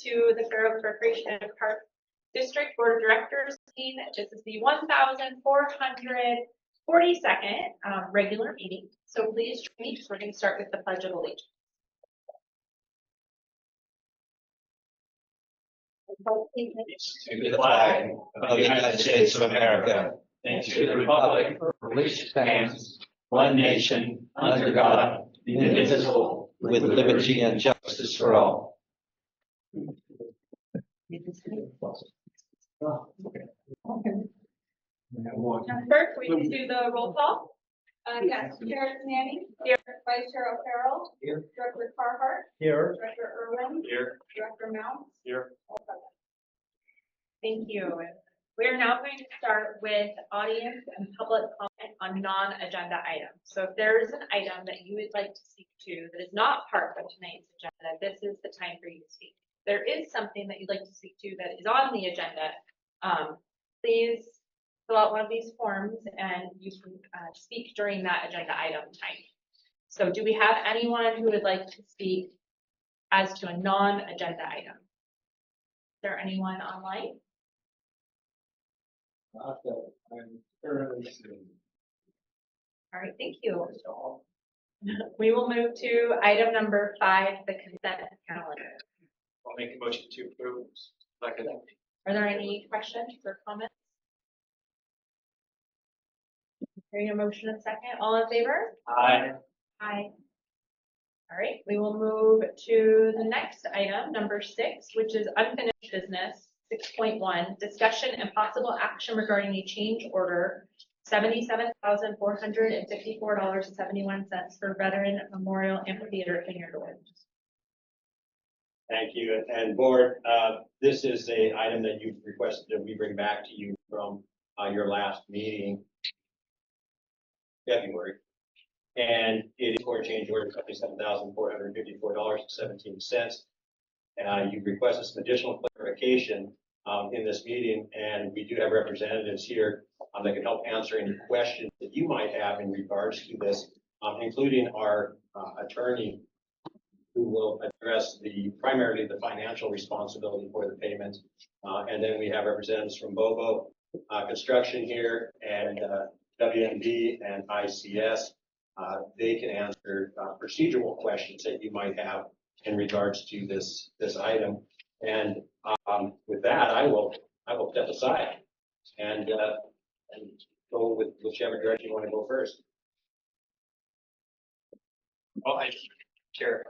to the Fair Oaks Recreation and Park District Board of Directors meeting. This is the 1442nd regular meeting. So please join me. We're going to start with the Pledge of Allegiance. To the flag of the United States of America and to the republic for which it stands, one nation, under God, indivisible, with liberty and justice for all. Clerk, we can do the roll call. Yes, Chair Manning. Here. Vice Chair O'Farrell. Here. Director Carhart. Here. Director Irwin. Here. Director Mounts. Here. All present. Thank you. We're now going to start with audience and public comment on non-agenda items. So if there is an item that you would like to speak to that is not part of tonight's agenda, this is the time for you to speak. If there is something that you'd like to speak to that is on the agenda, please fill out one of these forms and you can speak during that agenda item time. So do we have anyone who would like to speak as to a non-agenda item? Is there anyone online? Not that I'm currently seeing. All right, thank you. We will move to item number 5, the consent calendar. I'll make a motion to approve. Second. Are there any questions or comments? Hearing a motion and second, all in favor? Aye. Aye. All right, we will move to the next item, number 6, which is unfinished business. 6.1, discussion and possible action regarding a change order, $77,454.71 for Veteran Memorial Amphitheater Vineyard Woods. Thank you. And board, this is a item that you've requested that we bring back to you from your last meeting, February. And it is for a change order of $77,454.17. You've requested some additional clarification in this meeting, and we do have representatives here that can help answer any questions that you might have in regards to this, including our attorney, who will address primarily the financial responsibility for the payment. And then we have representatives from Bobo Construction here and WMD and ICS. They can answer procedural questions that you might have in regards to this item. And with that, I will step aside and go with whichever direction you want to go first. Well, Chair,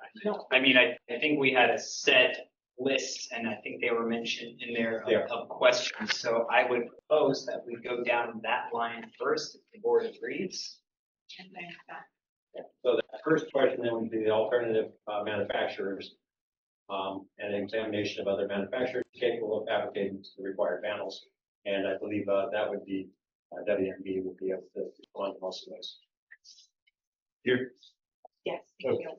I mean, I think we had a set list, and I think they were mentioned in there of questions. So I would propose that we go down that line first, if the board agrees. And then that. So the first question then would be the alternative manufacturers and an examination of other manufacturers capable of fabricating the required panels. And I believe that would be WMB would be able to respond to most of those. Here. Yes, thank you.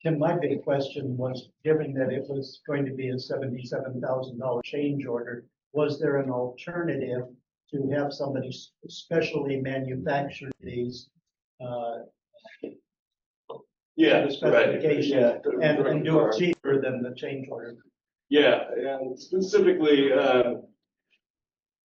Tim, my big question was, given that it was going to be a $77,000 change order, was there an alternative to have somebody specially manufacture these Yeah, the specification right. and do it cheaper than the change order? Yeah, and specifically,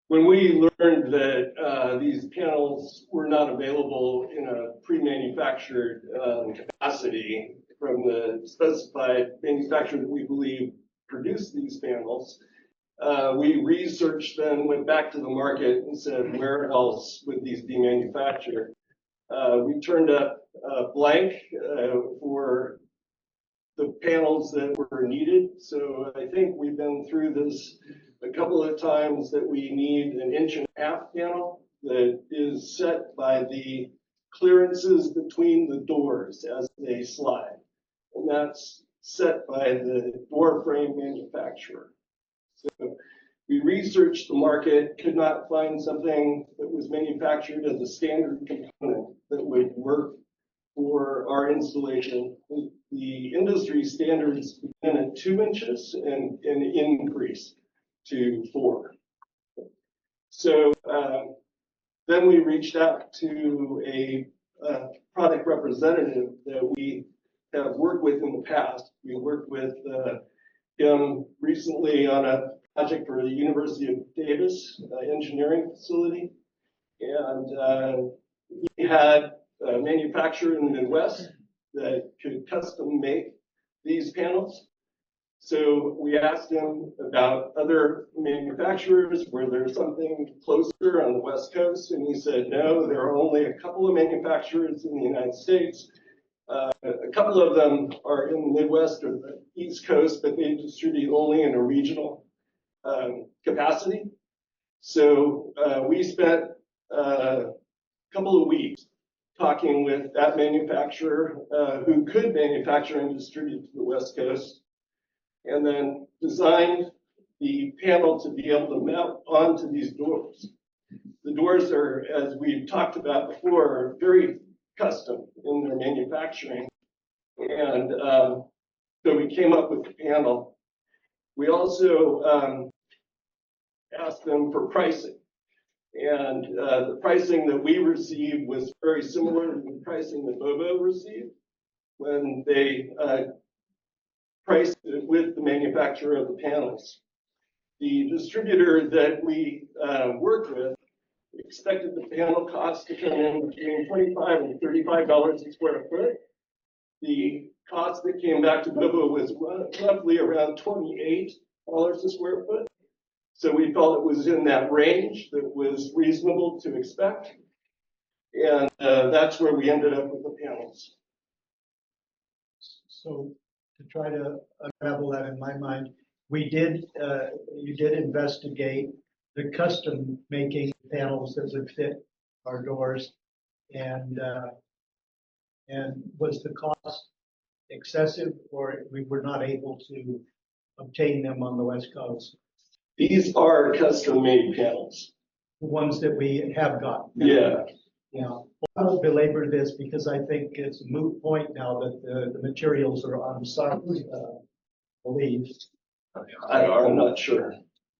when we learned that these panels were not available in a pre-manufactured capacity from the specified manufacturer that we believe produced these panels, we researched them, went back to the market and said, where else would these be manufactured? We turned up blank for the panels that were needed. So I think we've been through this a couple of times, that we need an 1.5-inch panel that is set by the clearances between the doors as they slide. And that's set by the door frame manufacturer. So we researched the market, could not find something that was manufactured as a standard component that would work for our installation. The industry standards begin at 2 inches and increase to 4. So then we reached out to a product representative that we have worked with in the past. We worked with him recently on a project for the University of Davis engineering facility. And he had a manufacturer in the Midwest that could custom make these panels. So we asked him about other manufacturers, were there something closer on the West Coast? And he said, no, there are only a couple of manufacturers in the United States. A couple of them are in the Midwest or the East Coast, but they distribute only in a regional capacity. So we spent a couple of weeks talking with that manufacturer who could manufacture and distribute to the West Coast, and then designed the panel to be able to mount onto these doors. The doors are, as we've talked about before, very custom in their manufacturing. And so we came up with the panel. We also asked them for pricing. And the pricing that we received was very similar to the pricing that Bobo received when they priced it with the manufacturer of the panels. The distributor that we worked with expected the panel cost to come in between $25 and $35 a square foot. The cost that came back to Bobo was roughly around $28 a square foot. So we felt it was in that range that was reasonable to expect. And that's where we ended up with the panels. So to try to unravel that in my mind, we did, you did investigate the custom making panels that would fit our doors, and was the cost excessive, or we were not able to obtain them on the West Coast? These are custom made panels. The ones that we have got. Yeah. Yeah, I won't belabor this because I think it's a moot point now that the materials are on site, I believe. I'm not sure.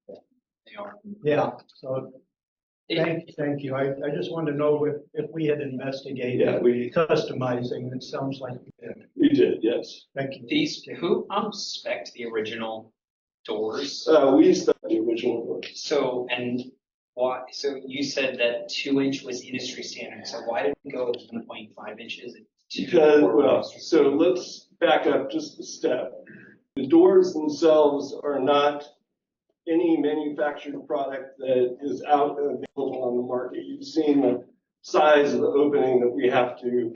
They are. Yeah, so thank you. I just wanted to know if we had investigated Yeah, we customizing. It sounds like we did. did, yes. Thank you. These, who spec'd the original doors? We spec the original doors. So, and why, so you said that 2-inch was industry standard, so why did we go with 1.5 inches? Because, well, so let's back up just a step. The doors themselves are not any manufactured product that is out available on the market. You've seen the size of the opening that we have to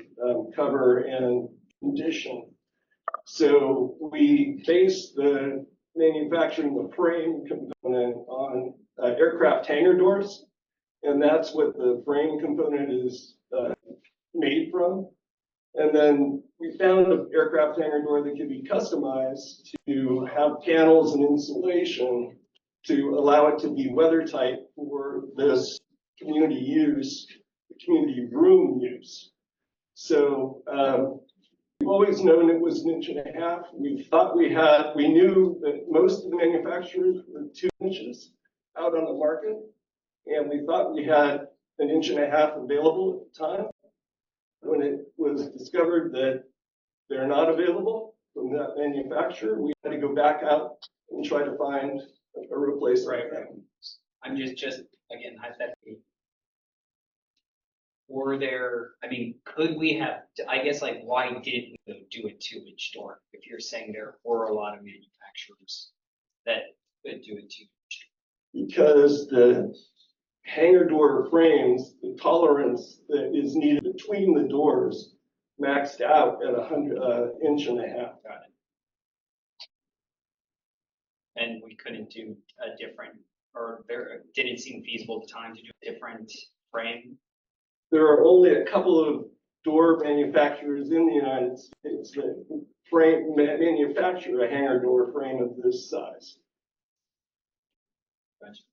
cover and condition. So we base the manufacturing the frame component on aircraft hangar doors, and that's what the frame component is made from. And then we found an aircraft hangar door that could be customized to have panels and insulation to allow it to be weather tight for this community use, community room use. So we've always known it was 1.5 inches. We thought we knew that most of the manufacturers were 2 inches out on the market, and we thought we had 1.5 inches available at the time. When it was discovered that they're not available from that manufacturer, we had to go back out and try to find a replacement. Right. I'm just again, hypothetically, were there, I mean, could we have, I guess, like, why didn't we do a 2-inch door? If you're saying there were a lot of manufacturers that could do a 2-inch. Because the hangar door frames, the tolerance that is needed between the doors maxed out at 1.5 inches. Got it. And we couldn't do a different, or there didn't seem feasible at the time to do a different frame. There are only a couple of door manufacturers in the United States that manufacture a hangar door frame of this size. Gotcha.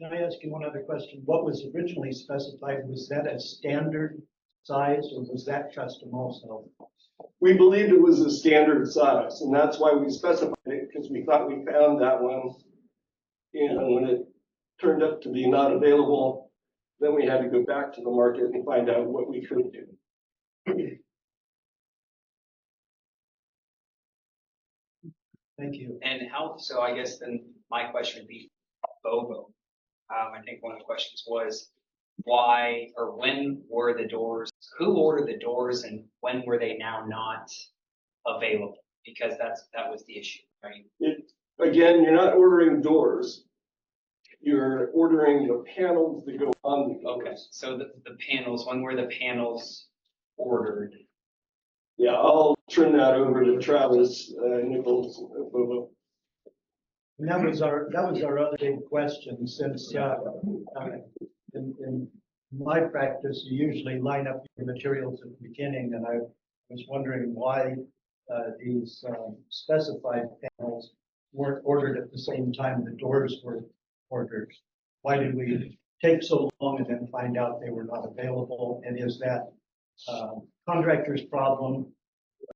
Can I ask you one other question? What was originally specified, was that a standard size or was that custom also? We believed it was a standard size, and that's why we specified it, because we thought we found that one. And when it turned up to be not available, then we had to go back to the market and find out what we could do. Thank you. And how, so I guess then my question would be Bobo. I think one of the questions was why or when were the doors, who ordered the doors and when were they now not available? Because that was the issue, right? Again, you're not ordering doors. You're ordering the panels that go on the doors. Okay, so the panels, when were the panels ordered? Yeah, I'll turn that over to Travis Nichols. And that was our other big question, since, in my practice, you usually line up your materials at the beginning, and I was wondering why, these, specified panels weren't ordered at the same time the doors were ordered. Why did we take so long and then find out they were not available? And is that, contractor's problem?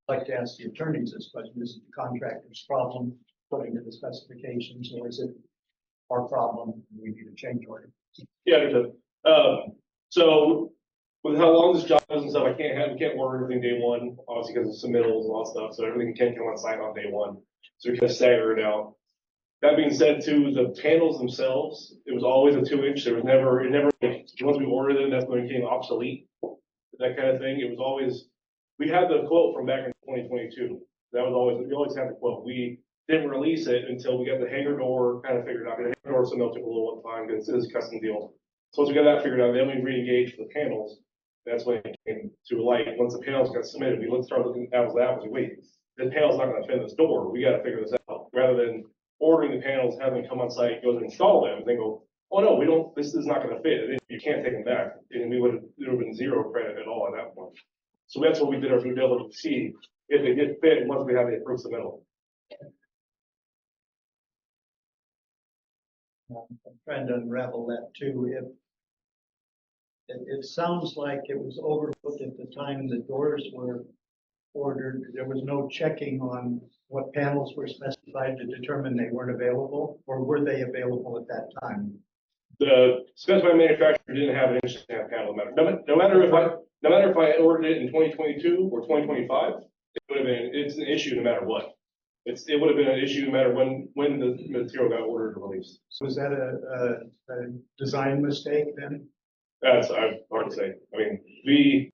I'd like to ask the attorneys this question. Is it the contractor's problem according to the specifications, or is it our problem? We need a change order. Yeah, understood. So with how long this job is and stuff, we can't order everything day one, obviously because of submittals and all that stuff. So everything can't come on site on day one. So we kind of stagger it out. That being said, too, the panels themselves, it was always a 2-inch. It never, like, once we ordered them, that's when it became obsolete. That kind of thing. It was always, we had the quote from back in 2022. That was always, we always had the quote. We didn't release it until we got the hangar door kind of figured out. The hangar door submittal took a little time because it is a custom deal. So once we got that figured out, then we re-engaged for the panels. That's when it came to light. Once the panels got submitted, we started looking at apples to apples. Wait, this panel's not going to fit this door. We got to figure this out. Rather than ordering the panels, having them come on site, go and install them, and they go, oh no, we don't. This is not going to fit. You can't take them back, and there would have been zero credit at all at that point. So that's what we did our due diligence to see if they did fit once we have the approved submittal. I'm trying to unravel that too. It sounds like it was overlooked at the time the doors were ordered. There was no checking on what panels were specified to determine they weren't available, or were they available at that time? The specified manufacturer didn't have an inch-and-a-half panel. No matter if I ordered it in 2022 or 2025, it would have been. It's an issue no matter what. It would have been an issue no matter when the material got ordered or released. So was that a design mistake then? That's hard to say. I mean, we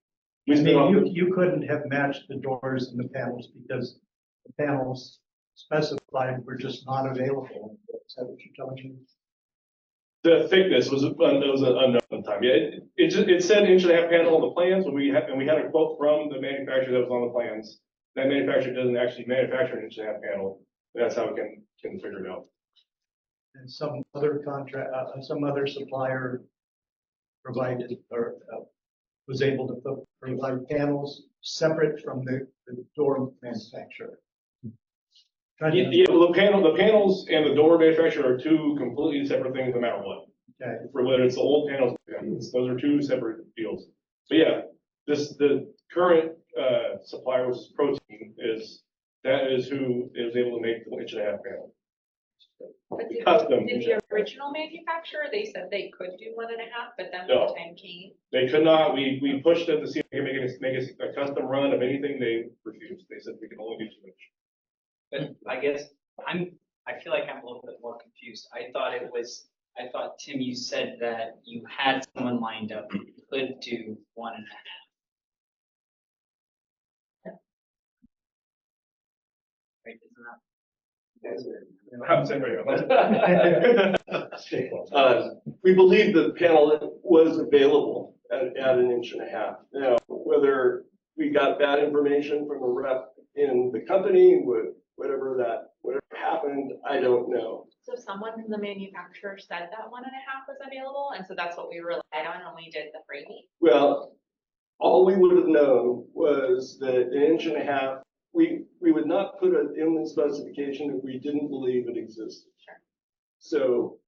I spent on mean, you couldn't have matched the doors and the panels because the panels specified were just not available. Is that what you're telling me? the thickness was an unknown time. Yeah, it said inch-and-a-half panel on the plans, and we had a quote from the manufacturer that was on the plans. That manufacturer doesn't actually manufacture an inch-and-a-half panel. That's how we can figure it out. And some other some other supplier provided or was able to provide panels separate from the door manufacturer. Yeah, well, the panels and the door manufacturer are two completely separate things no matter what. Okay. For whether it's the old panels, those are two separate deals. So yeah, the current supplier, which is Protein, is who is able to make the inch-and-a-half panel. But did Custom. the original manufacturer, they said they could do 1.5, but then No. the time came. They could not. We pushed them to see if they could make a custom run of anything. They refused. They said we can only do 2 inch. But I guess I feel like I'm a little bit more confused. I thought, Tim, you said that you had someone lined up who could do 1.5. Right, We believe the panel was available at an inch-and-a-half. Now, whether we got that information from a rep in the company, whatever happened, I don't know. So someone from the manufacturer said that 1.5 was available, and so that's what we relied on when we did the framing. Well, all we would have known was that an inch-and-a-half, we would not put it in the specification if we didn't believe it existed. Sure. So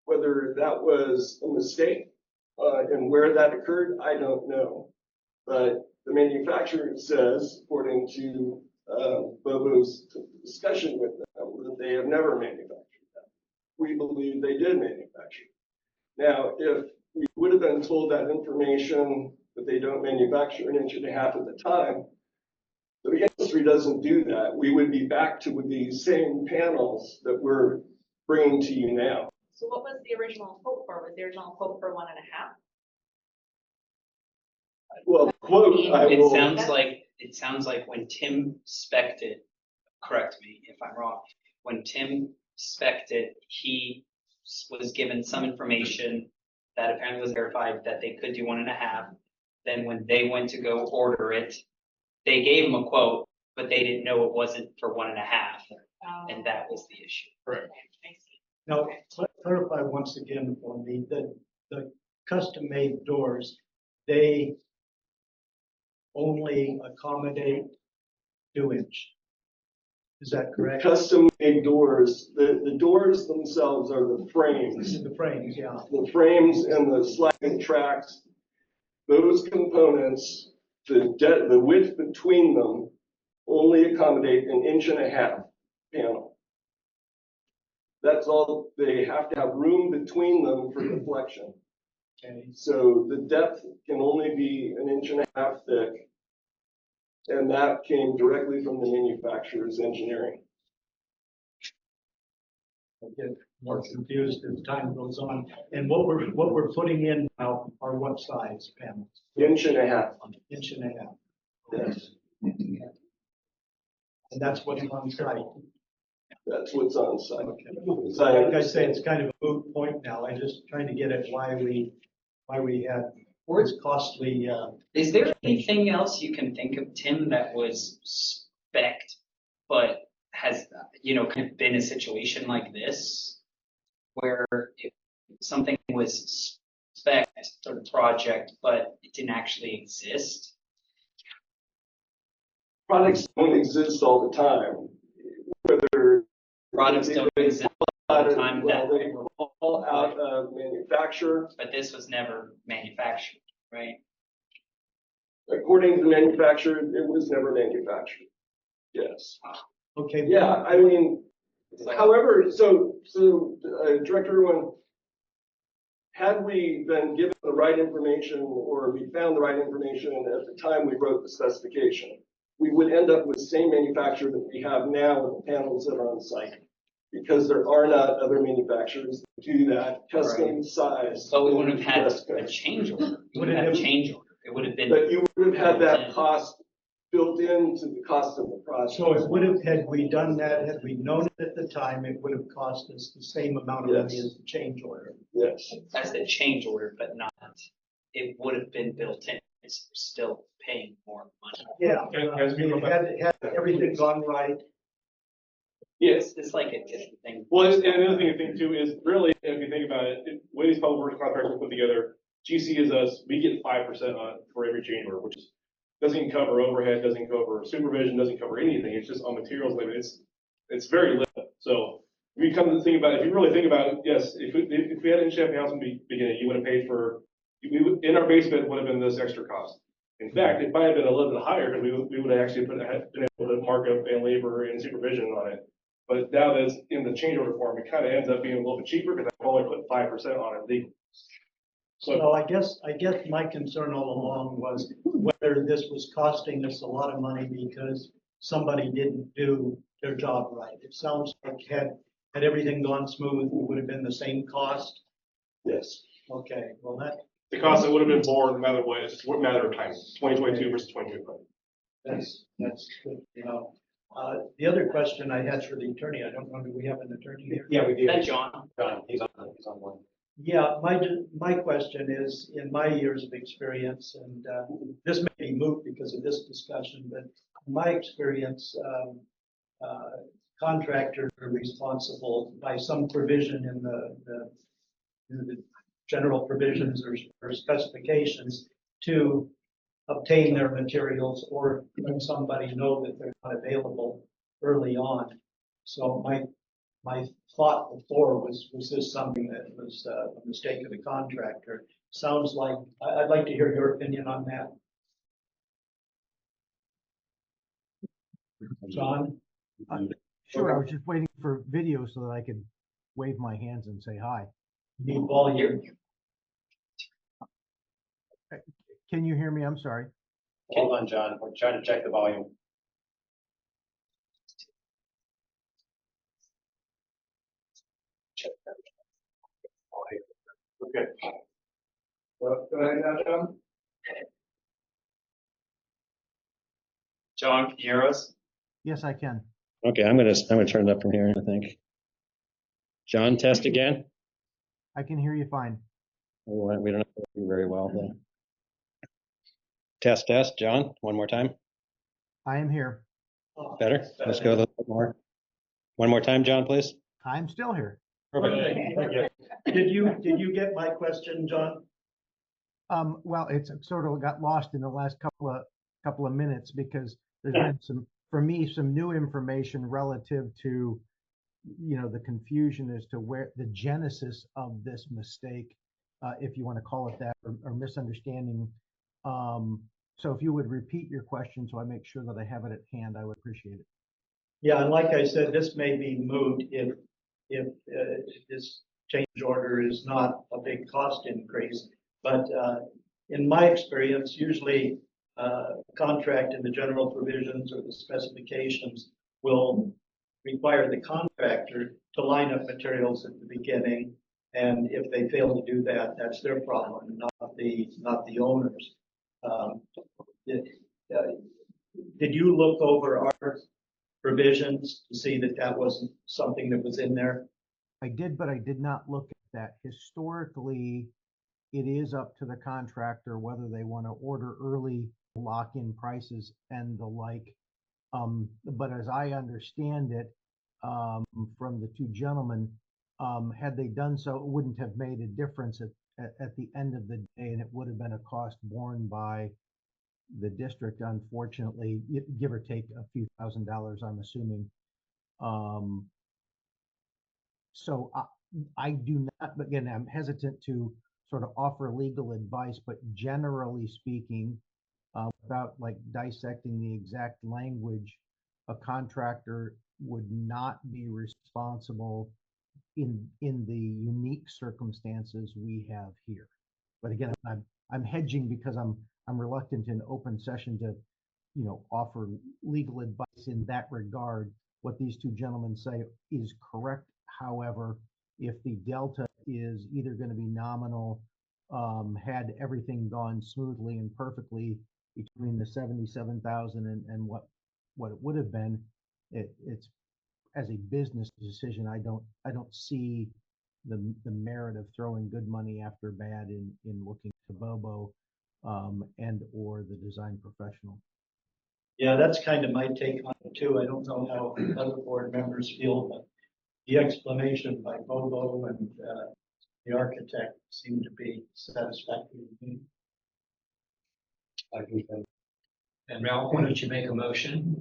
whether that was a mistake and where that occurred, I don't know. But the manufacturer says, according to Bobo's discussion with them, that they have never manufactured that. We believe they did manufacture. Now, if we would have been told that information that they don't manufacture an inch-and-a-half at the time, that we industry doesn't do that, we would be back to with these same panels that we're bringing to you now. So what was the original quote for? Was the original quote for 1.5? Well, quote, I It will, sounds like when Tim spec'd it, correct me if I'm wrong, when Tim spec'd it, he was given some information that apparently was verified that they could do 1.5. Then when they went to go order it, they gave him a quote, but they didn't know it wasn't for 1.5, and that was the issue. Correct. I see. Now, clarify once again for me, the custom-made doors, they only accommodate 2-inch. Is that correct? custom-made doors, the doors themselves are the frames. The frames, yeah. The frames and the sliding tracks, those components, the width between them only accommodate 1.5 inch panel. That's all, they have to have room between them for deflection. Okay. So the depth can only be 1.5 inches thick. And that came directly from the manufacturer's engineering. I get more confused as time goes on. And what we're putting in now are what size panels? 1.5 inches. 1.5 inches. Yes, And that's what's on site. that's what's on site. Okay. As I Like I say, understand. it's kind of a moot point now. I'm just trying to get at why we had this costly, Is there anything else you can think of, Tim, that was spec'd, but has, kind of been a situation like this? Where if something was spec'd for the project, but it didn't actually exist? Products don't exist all the time. Whether Products don't exist all the time, well, they fall out of manufacture. but this was never manufactured, right? According to the manufacturer, it was never manufactured. Yes. okay. Yeah, I mean, It's like- however, Director Irwin, had we been given the right information or we found the right information at the time we wrote the specification, we would end up with the same manufacturer that we have now with the panels that are on site. Because there are not other manufacturers that do that custom size. So we wouldn't have had West a Coast. change order. We wouldn't have a change order. It would have been. But you would have had that cost built into the cost of the project. So it would have, had we done that, had we known it at the time, it would have cost us the same amount of money Yes. as the change order. Yes. As the change order, but not, it would have been built in, it's still paying more money. Yeah, As I mean, had everything gone right, Yes. It's like a different thing. Well, and another thing to think too is really, if you think about it, the way these public works contracts are put together, GC is us, we get 5% on for every change order, which is, doesn't cover overhead, doesn't cover supervision, doesn't cover anything. It's just on materials labor. It's very little. So if you come to think about it, if you really think about it, yes, if we had an inch-and-a-half house in the beginning, you would have paid for, in our basement would have been this extra cost. In fact, it might have been a little bit higher because we would have actually been able to mark up and labor and supervision on it. But now that it's in the change order form, it kind of ends up being a little bit cheaper because I've only put 5% on it legally. so I guess my concern all along was whether this was costing us a lot of money because somebody didn't do their job right. It sounds like had everything gone smooth, it would have been the same cost. Yes. Okay, well, The cost that would have been borne no matter what, it's just a matter of time, 2022 versus 2025. that's good, you know. The other question I had for the attorney, I don't know, do we have an attorney here? Yeah, we do. That John, John, he's on one. Yeah, my question is, in my years of experience, and this may be moot because of this discussion, but in my experience, contractors are responsible by some provision in the general provisions or specifications to obtain their materials or let somebody know that they're not available early on. So my thought before was this something that was a mistake of the contractor? Sounds like, I'd like to hear your opinion on that. John? Sure, I was just waiting for video so that I could wave my hands and say hi. You need volume. Can you hear me? I'm sorry. Hold on, John, we're trying to check the volume. Okay. Go ahead now, John. John, can you hear us? Yes, I can. Okay, I'm gonna turn it up from here, I think. John, test again. I can hear you fine. We don't do very well then. Test, John, one more time. I am here. Better? Let's go a little bit more. One more time, John, please. I'm still here. Perfect. Did you get my question, John? Well, it's sort of got lost in the last couple of minutes because there's been for me, some new information relative to, the confusion as to where the genesis of this mistake, if you want to call it that, or misunderstanding. So if you would repeat your question so I make sure that I have it at hand, I would appreciate it. Yeah, and like I said, this may be moot if this change order is not a big cost increase. But in my experience, usually contract in the general provisions or the specifications will require the contractor to line up materials at the beginning. And if they fail to do that, that's their problem, not the owners. Did you look over our provisions to see that that wasn't something that was in there? I did, but I did not look at that. Historically, it is up to the contractor whether they want to order early, lock in prices and the like. But as I understand it, from the two gentlemen, had they done so, it wouldn't have made a difference at the end of the day, and it would have been a cost borne by the district, unfortunately, give or take a few $1,000s, I'm assuming. So I do not, but again, I'm hesitant to sort of offer legal advice, but generally speaking, without like dissecting the exact language, a contractor would not be responsible in the unique circumstances we have here. But again, I'm hedging because I'm reluctant in open session to, offer legal advice in that regard. What these two gentlemen say is correct. However, if the delta is either going to be nominal, had everything gone smoothly and perfectly between the 77,000 and what it would have been, it's as a business decision, I don't see the merit of throwing good money after bad in looking to Bobo and or the design professional. Yeah, that's kind of my take on it too. I don't know how other board members feel, but the explanation by Bobo and the architect seemed to be satisfactory to me. And Ralph, why don't you make a motion?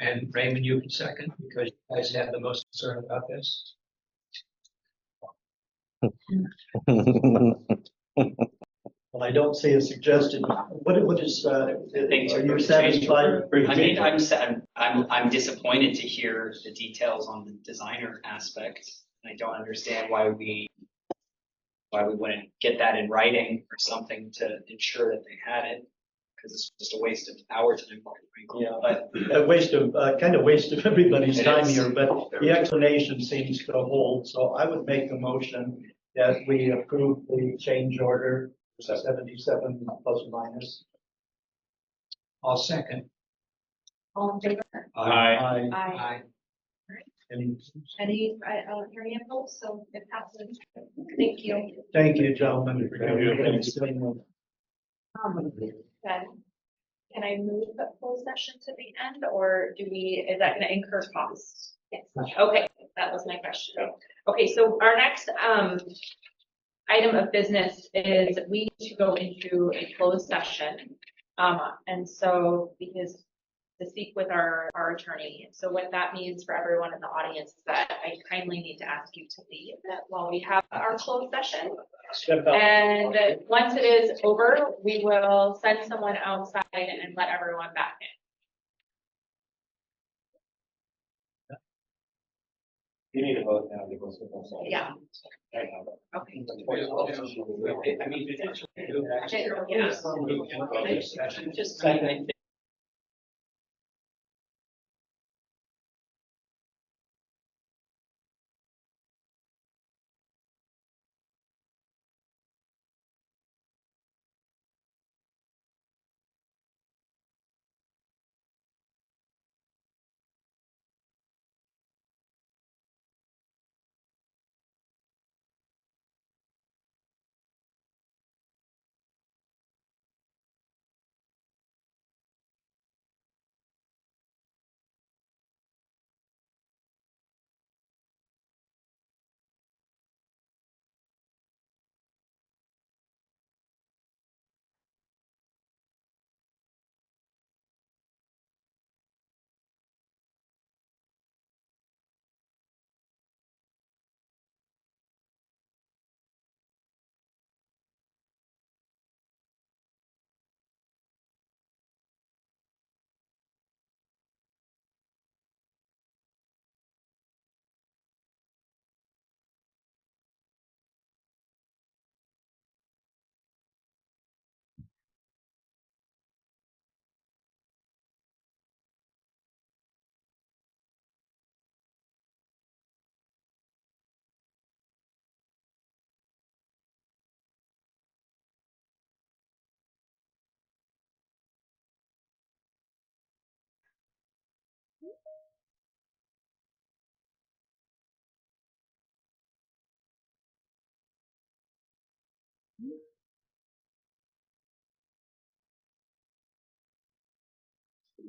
And Raymond, you can second, because you guys have the most concern about this. Well, I don't see a suggested, what is, are you satisfied? I mean, I'm disappointed to hear the details on the designer aspect. I don't understand why we wouldn't get that in writing or something to ensure that they had it, because it's just a waste of our time, frankly. Yeah. But A waste of, kind of waste of everybody's It time is. here, but the explanation seems to hold. So I would make a motion that we approve the change order, 77 plus or minus. I'll second. All in favor? Aye. Aye. Any- I don't hear any opposed, so it passes. Thank you. Thank you, gentlemen. for Thank you. doing this. Thank you. Then, can I move the closed session to the end, or is that gonna incur costs? Yes. Okay, that was my question. Okay, so our next, item of business is we need to go into a closed session. And so, because to speak with our attorney. So what that means for everyone in the audience is that I kindly need to ask you to leave while we have our closed session. Step up. And once it is over, we will send someone outside and let everyone back in. You need to vote now because it's. Yeah. Okay. I mean, Yeah. Just.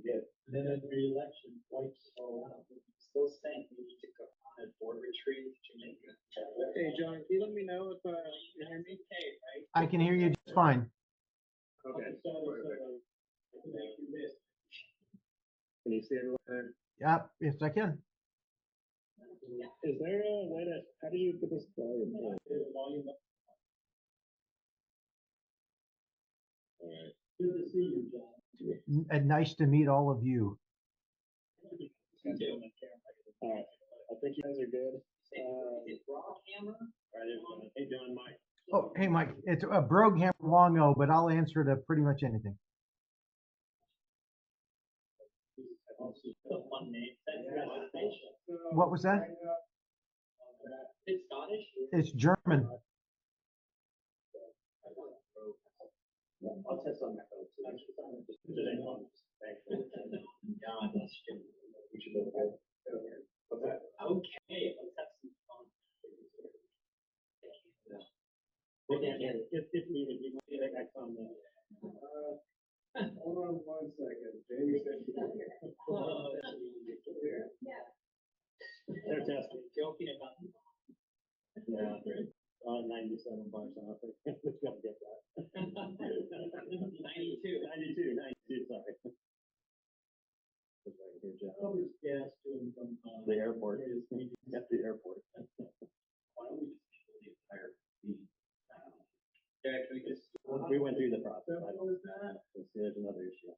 Minute re-election, wipes all out. Still saying we need to go on a board retreat to Jamaica. Hey, John, can you let me know if you hear me? Hey, right? I can hear you just fine. Okay. Can you see everyone? Yep, yes, I can. Is there a way to, how do you put this volume? Volume up. All right. Good to see you, John. And nice to meet all of you. All right. I think you guys are good. Hey, John, Mike. Oh, hey, Mike, it's a Brogham Long O, but I'll answer to pretty much anything. What was that? It's Scottish? It's German. I'll test on my phone. Okay, let's have some fun. If needed, you might get that comment. Hold on 1 second. Jamie said she can hear. They're testing. Joking about. Yeah, great. 97 bucks. I think we gotta get that. 92, sorry. Covers gas to and from the airport. At the airport. Why don't we just do the entire fee? Yeah, can we just? We went through the process. There's another issue.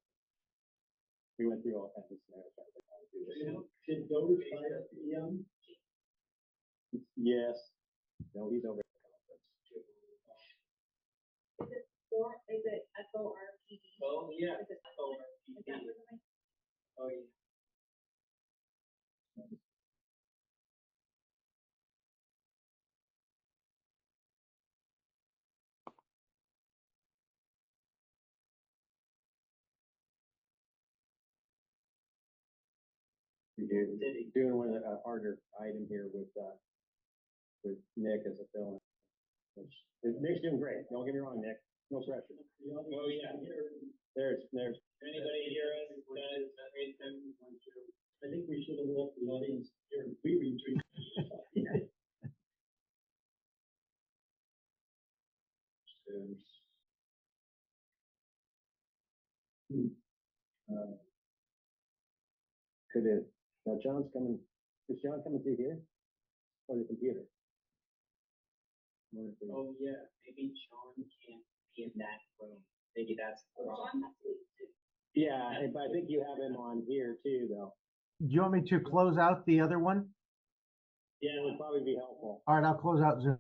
We went through all kinds of scenarios. Should go to PM? Yes. No, he's over. Is it FORPD? Oh, yeah. Is it FORPD. Is that what it is? Oh, yeah. Doing one of the harder item here with Nick as a fill-in. Nick's doing great. Don't get me wrong, Nick. No pressure. Oh, yeah. There's. Anybody here? I think we should have left the audience here. We retreat. Could it, now John's coming, is John coming through here? Or the computer? Oh, yeah, maybe John can't be in that room. Maybe that's the problem. Yeah, but I think you have him on here too, though. Do you want me to close out the other one? Yeah, it would probably be helpful. All right, I'll close out Zoom.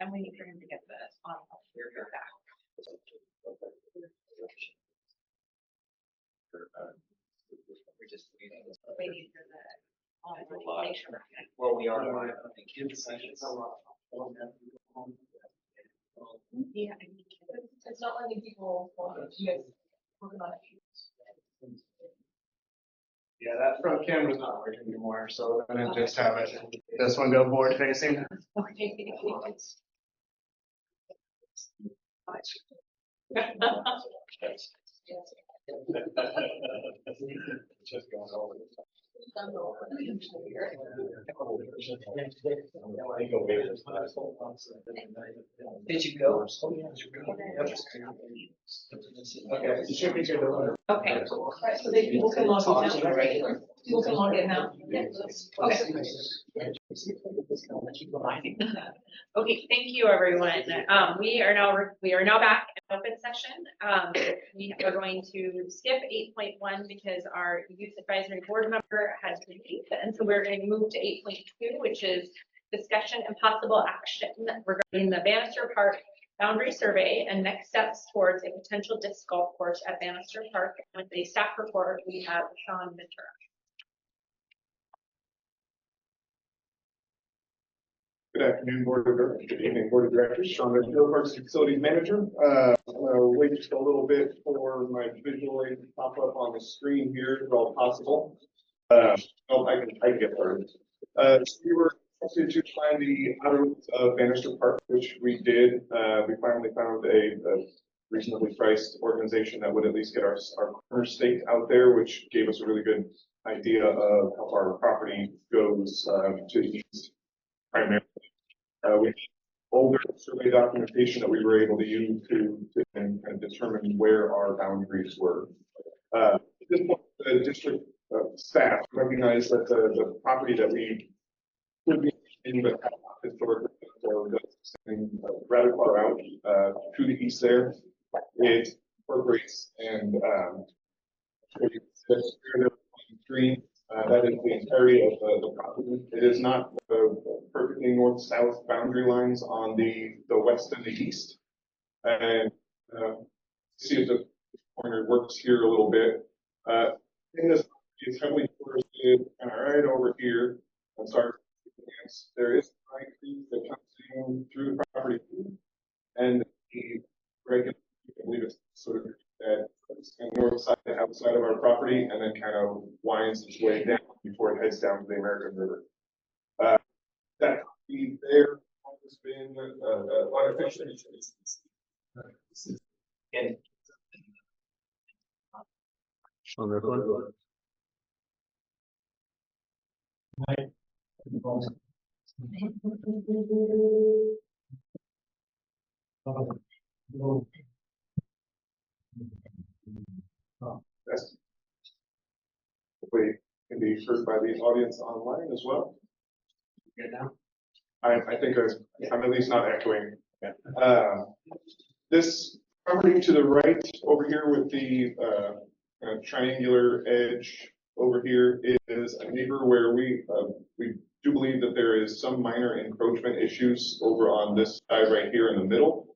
I'm waiting for him to get the on here back. Waiting for the. Make sure. Well, we are. Yeah. It's not letting people, you guys working on it. Yeah, that front camera's not working anymore, so we're gonna just have it, this one go forward facing. Okay. Just going over. Did you go? Okay, you should be good to learn. Okay. Right, so they, people can log in now, right? People can log in now. Okay, thank you, everyone. We are now back in open session. We are going to skip 8.1 because our youth advisory board member had to leave. And so we're going to move to 8.2, which is discussion and possible action regarding the Bannister Park boundary survey and next steps towards a potential disc golf course at Bannister Park. With the staff report, we have Sean Ventura. Good afternoon, Board of Directors. Good evening, Board of Directors. Sean Ventura, Parks and Facilities Manager. Wait just a little bit for my visual aid to pop up on the screen here, if all possible. I can get started. So we were to find the outer loop of Bannister Park, which we did. We finally found a reasonably priced organization that would at least get our corner stake out there, which gave us a really good idea of how far our property goes to the east. Primarily, we older survey documentation that we were able to use to kind of determine where our boundaries were. At this point, the district staff recognized that the property that we would be in the historic, so that's rather far out to the east there. It incorporates and green. That is the entirety of the property. It is not perfectly north-south boundary lines on the west and the east. And see if the pointer works here a little bit. In this, it's heavily forested, kind of right over here. I'm sorry. There is a pine tree that comes in through the property, and the regular, I believe it's sort of that north side, outside of our property, and then kind of winds its way down before it heads down to the American River. That property there has been artificially. And On this one. That's hopefully can be heard by the audience online as well. good now? I think I'm at least not echoing. This property to the right over here with the triangular edge over here is a neighbor where we do believe that there is some minor encroachment issues over on this side right here in the middle.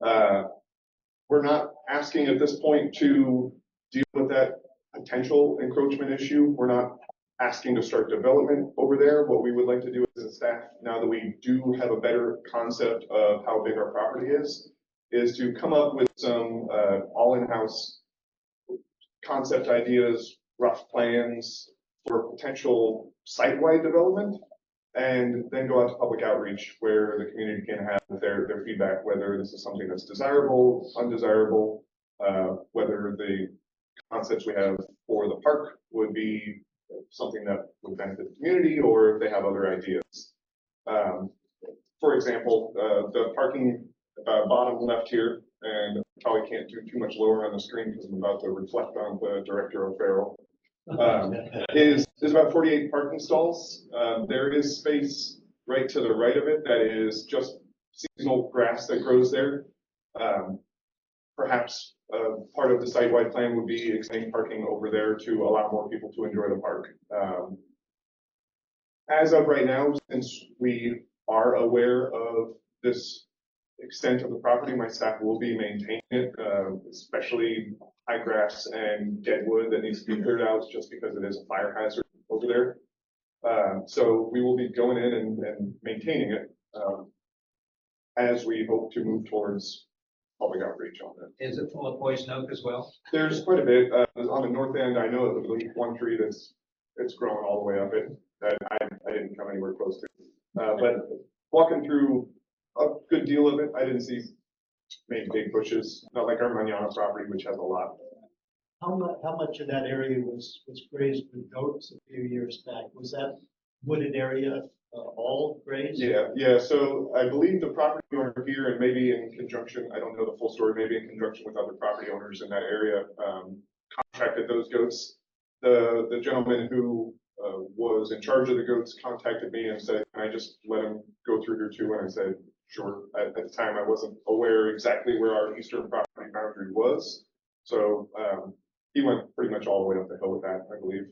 We're not asking at this point to deal with that potential encroachment issue. We're not asking to start development over there. What we would like to do as a staff, now that we do have a better concept of how big our property is to come up with some all in-house concept ideas, rough plans for potential site-wide development, and then go out to public outreach where the community can have their feedback, whether this is something that's desirable, undesirable, whether the concepts we have for the park would be something that would benefit the community, or if they have other ideas. For example, the parking bottom left here, and probably can't do too much lower on the screen because I'm about to reflect on the Director O'Farrell, is about 48 parking stalls. There is space right to the right of it that is just seasonal grass that grows there. Perhaps part of the site-wide plan would be extending parking over there to allow more people to enjoy the park. As of right now, since we are aware of this extent of the property, my staff will be maintaining it, especially high grass and dead wood that needs to be cleared out just because it is a fire hazard over there. So we will be going in and maintaining it, as we hope to move towards public outreach on it. Is it full of poison oak as well? There's quite a bit, on the north end, I know of at least one tree it's growing all the way up it, that I didn't come anywhere close to. But walking through a good deal of it, I didn't see many big bushes, not like our Manana property, which has a lot. How much of that area was grazed with goats a few years back? Was that wooded area all grazed? Yeah, so I believe the property owner here, and maybe in conjunction, I don't know the full story, maybe in conjunction with other property owners in that area, contracted those goats. The gentleman who was in charge of the goats contacted me and said, can I just let him go through here too? And I said, sure. At the time, I wasn't aware exactly where our eastern property boundary was. So he went pretty much all the way up the hill with that, I believe.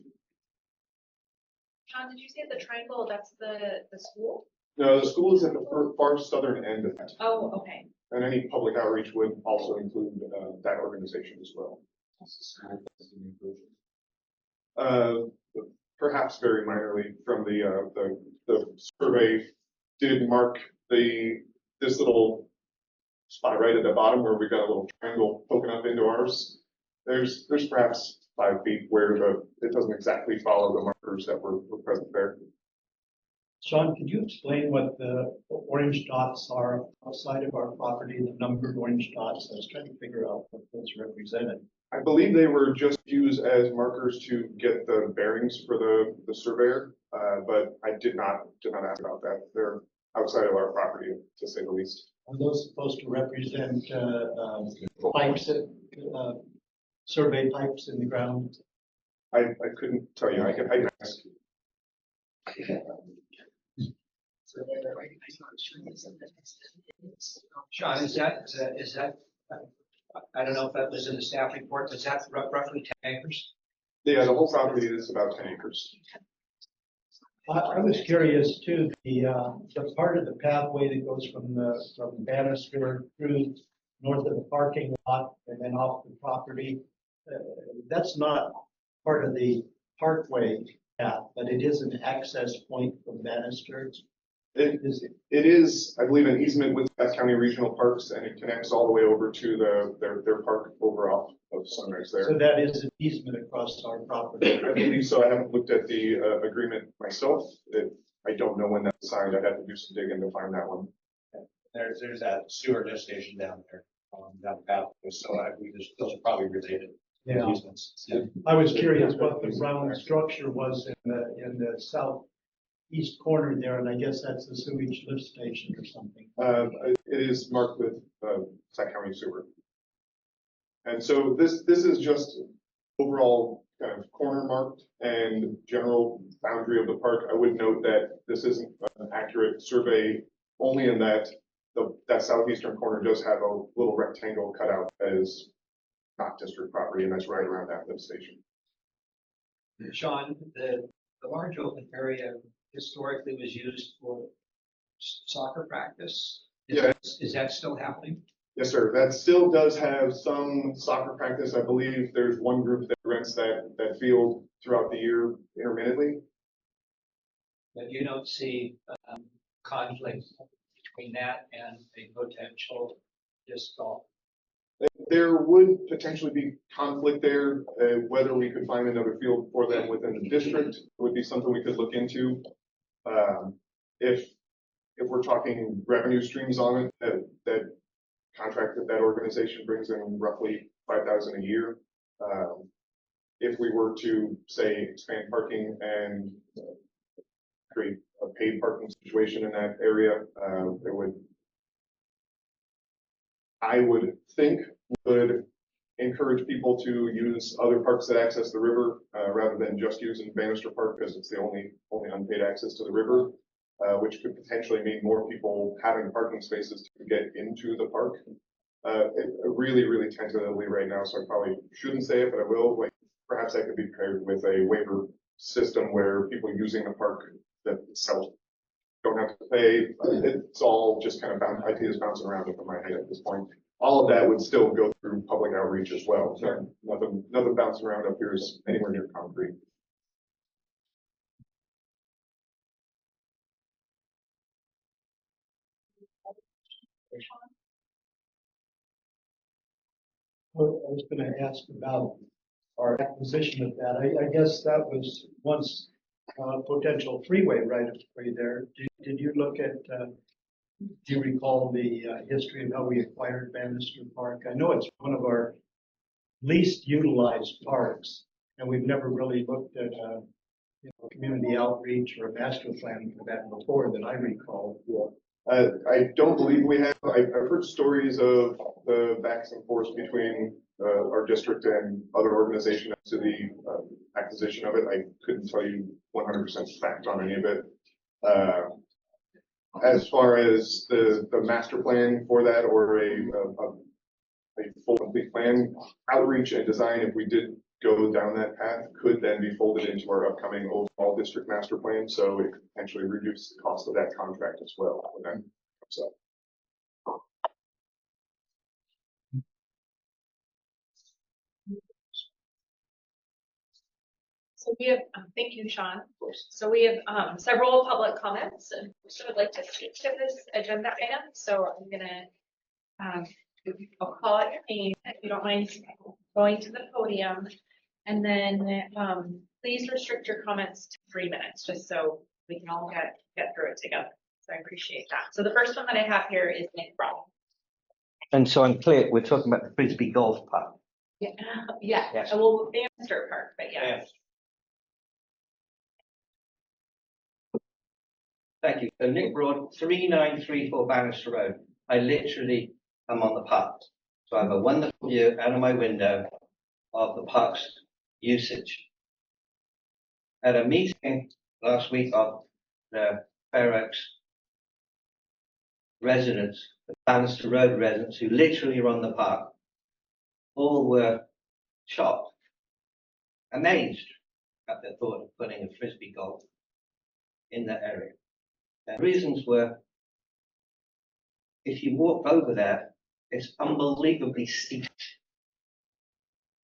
Sean, did you say the triangle, that's the school? No, the school is at the far southern end of it. Oh, okay. And any public outreach would also include that organization as well. Perhaps very minorly from the survey did mark this little spot right at the bottom where we got a little triangle poking up into ours. There's perhaps 5 feet where it doesn't exactly follow the markers that were present there. Sean, could you explain what the orange dots are outside of our property, the numbered orange dots? I was trying to figure out what those represented. I believe they were just used as markers to get the bearings for the surveyor, but I did not ask about that. They're outside of our property, to say the least. Are those supposed to represent pipes, survey pipes in the ground? I couldn't tell you. I can ask. Sean, is that, I don't know if that was in the staff report, is that roughly 10 acres? Yeah, the whole property is about 10 acres. I was curious too, the part of the pathway that goes from Bannister through north of the parking lot and then off the property, that's not part of the parkway path, but it is an access point from Bannister. It is, I believe, an easement with Bath County Regional Parks, and it connects all the way over to their park over off of Sunrise there. So that is an easement across our property. I believe so. I haven't looked at the agreement myself. I don't know when that's signed. I'd have to do some digging to find that one. There's that sewer lift station down there, down the path, so I believe those are probably related. Yeah. Easements. Yeah. I was curious what the round structure was in the southeast corner there, and I guess that's the sewage lift station or something. It is marked with Sac County Sewer. And so this is just overall kind of corner marked and general boundary of the park. I would note that this isn't an accurate survey, only in that that southeastern corner does have a little rectangle cut out that is not district property, and that's right around that lift station. Sean, the large open area historically was used for soccer practice. Is that still happening? Yes, sir. That still does have some soccer practice. I believe there's one group that rents that field throughout the year intermittently. But you don't see conflict between that and a potential disc golf? There would potentially be conflict there. Whether we could find another field for them within the district would be something we could look into. If we're talking revenue streams on it, that contract that organization brings in roughly $5,000 a year. If we were to say expand parking and create a paid parking situation in that area, I would think would encourage people to use other parks that access the river rather than just using Bannister Park because it's the only unpaid access to the river, which could potentially mean more people having parking spaces to get into the park. Really, really tentatively right now, so I probably shouldn't say it, but I will. Like, perhaps I could be paired with a waiver system where people using the park that itself don't have to pay. It's all just kind of ideas bouncing around in my head at this point. All of that would still go through public outreach as well. So nothing bouncing around up here is anywhere near concrete. I was gonna ask about our acquisition of that. I guess that was once potential freeway right of way there. Did you look at, do you recall the history of how we acquired Bannister Park? I know it's one of our least utilized parks, and we've never really looked at community outreach or a master plan for that before that I recall. I don't believe we have. I've heard stories of the backs and forth between our district and other organizations to the acquisition of it. I couldn't tell you 100% fact on any of it. As far as the master plan for that or a full complete plan, outreach and design, if we did go down that path, could then be folded into our upcoming overall district master plan. So it could potentially reduce the cost of that contract as well when that comes up. So we have, thank you, Sean. So we have several public comments and so I'd like to speak to this agenda item. So I'm gonna, I'll call out your name if you don't mind going to the podium. And then please restrict your comments to 3 minutes, just so we can all get through it together. So I appreciate that. So the first one that I have here is Nick Brown. And so I'm clear, we're talking about the Frisbee Golf Park. Yeah, yeah. Yes. Well, Bannister Park, but yes. Thank you. So Nick Broad, 3934 Bannister Road. I literally am on the park. So I have a wonderful view out of my window of the park's usage. At a meeting last week of the Fair Oaks residents, the Bannister Road residents who literally run the park, all were shocked, amazed at the thought of putting a Frisbee golf in that area. The reasons were, if you walk over there, it's unbelievably steep.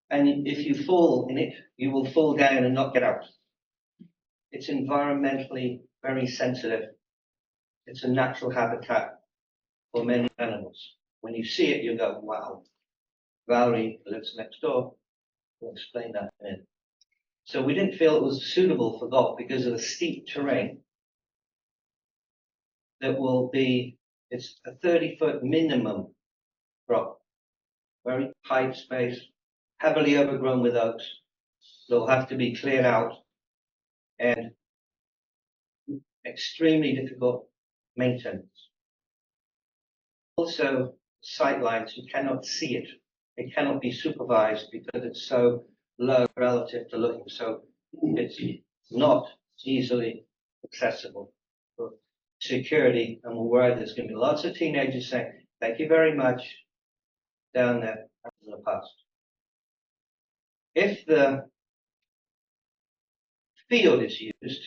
And if you fall in it, you will fall down and not get out. It's environmentally very sensitive. It's a natural habitat for many animals. When you see it, you go, wow. Valerie lives next door. We'll explain that in a minute. So we didn't feel it was suitable for golf because of the steep terrain. That will be, it's a 30-foot minimum drop, very tight space, heavily overgrown with oaks. They'll have to be cleared out and extremely difficult maintenance. Also, sight lines, you cannot see it. It cannot be supervised because it's so low relative to looking. So it's not easily accessible. Security, and we're worried there's going to be lots of teenagers saying, thank you very much, down there in the past. If the field is used,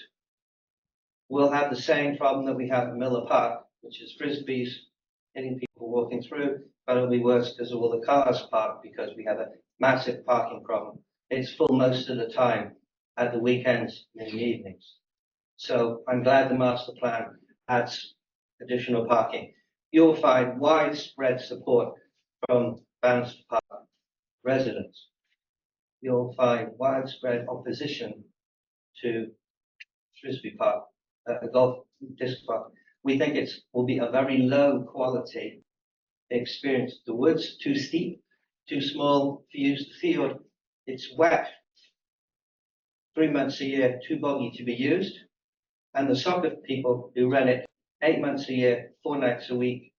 we'll have the same problem that we have at Miller Park, which is Frisbees hitting people walking through, but it'll be worse because of all the cars parked because we have a massive parking problem. It's full most of the time at the weekends and in the evenings. So I'm glad the master plan adds additional parking. You'll find widespread support from Bannister Park residents. You'll find widespread opposition to Frisbee Park, a golf disc park. We think it will be a very low quality experience. The wood's too steep, too small to use the field. It's wet 3 months a year, too boggy to be used. And the soccer people who rent it 8 months a year, 4 nights a week,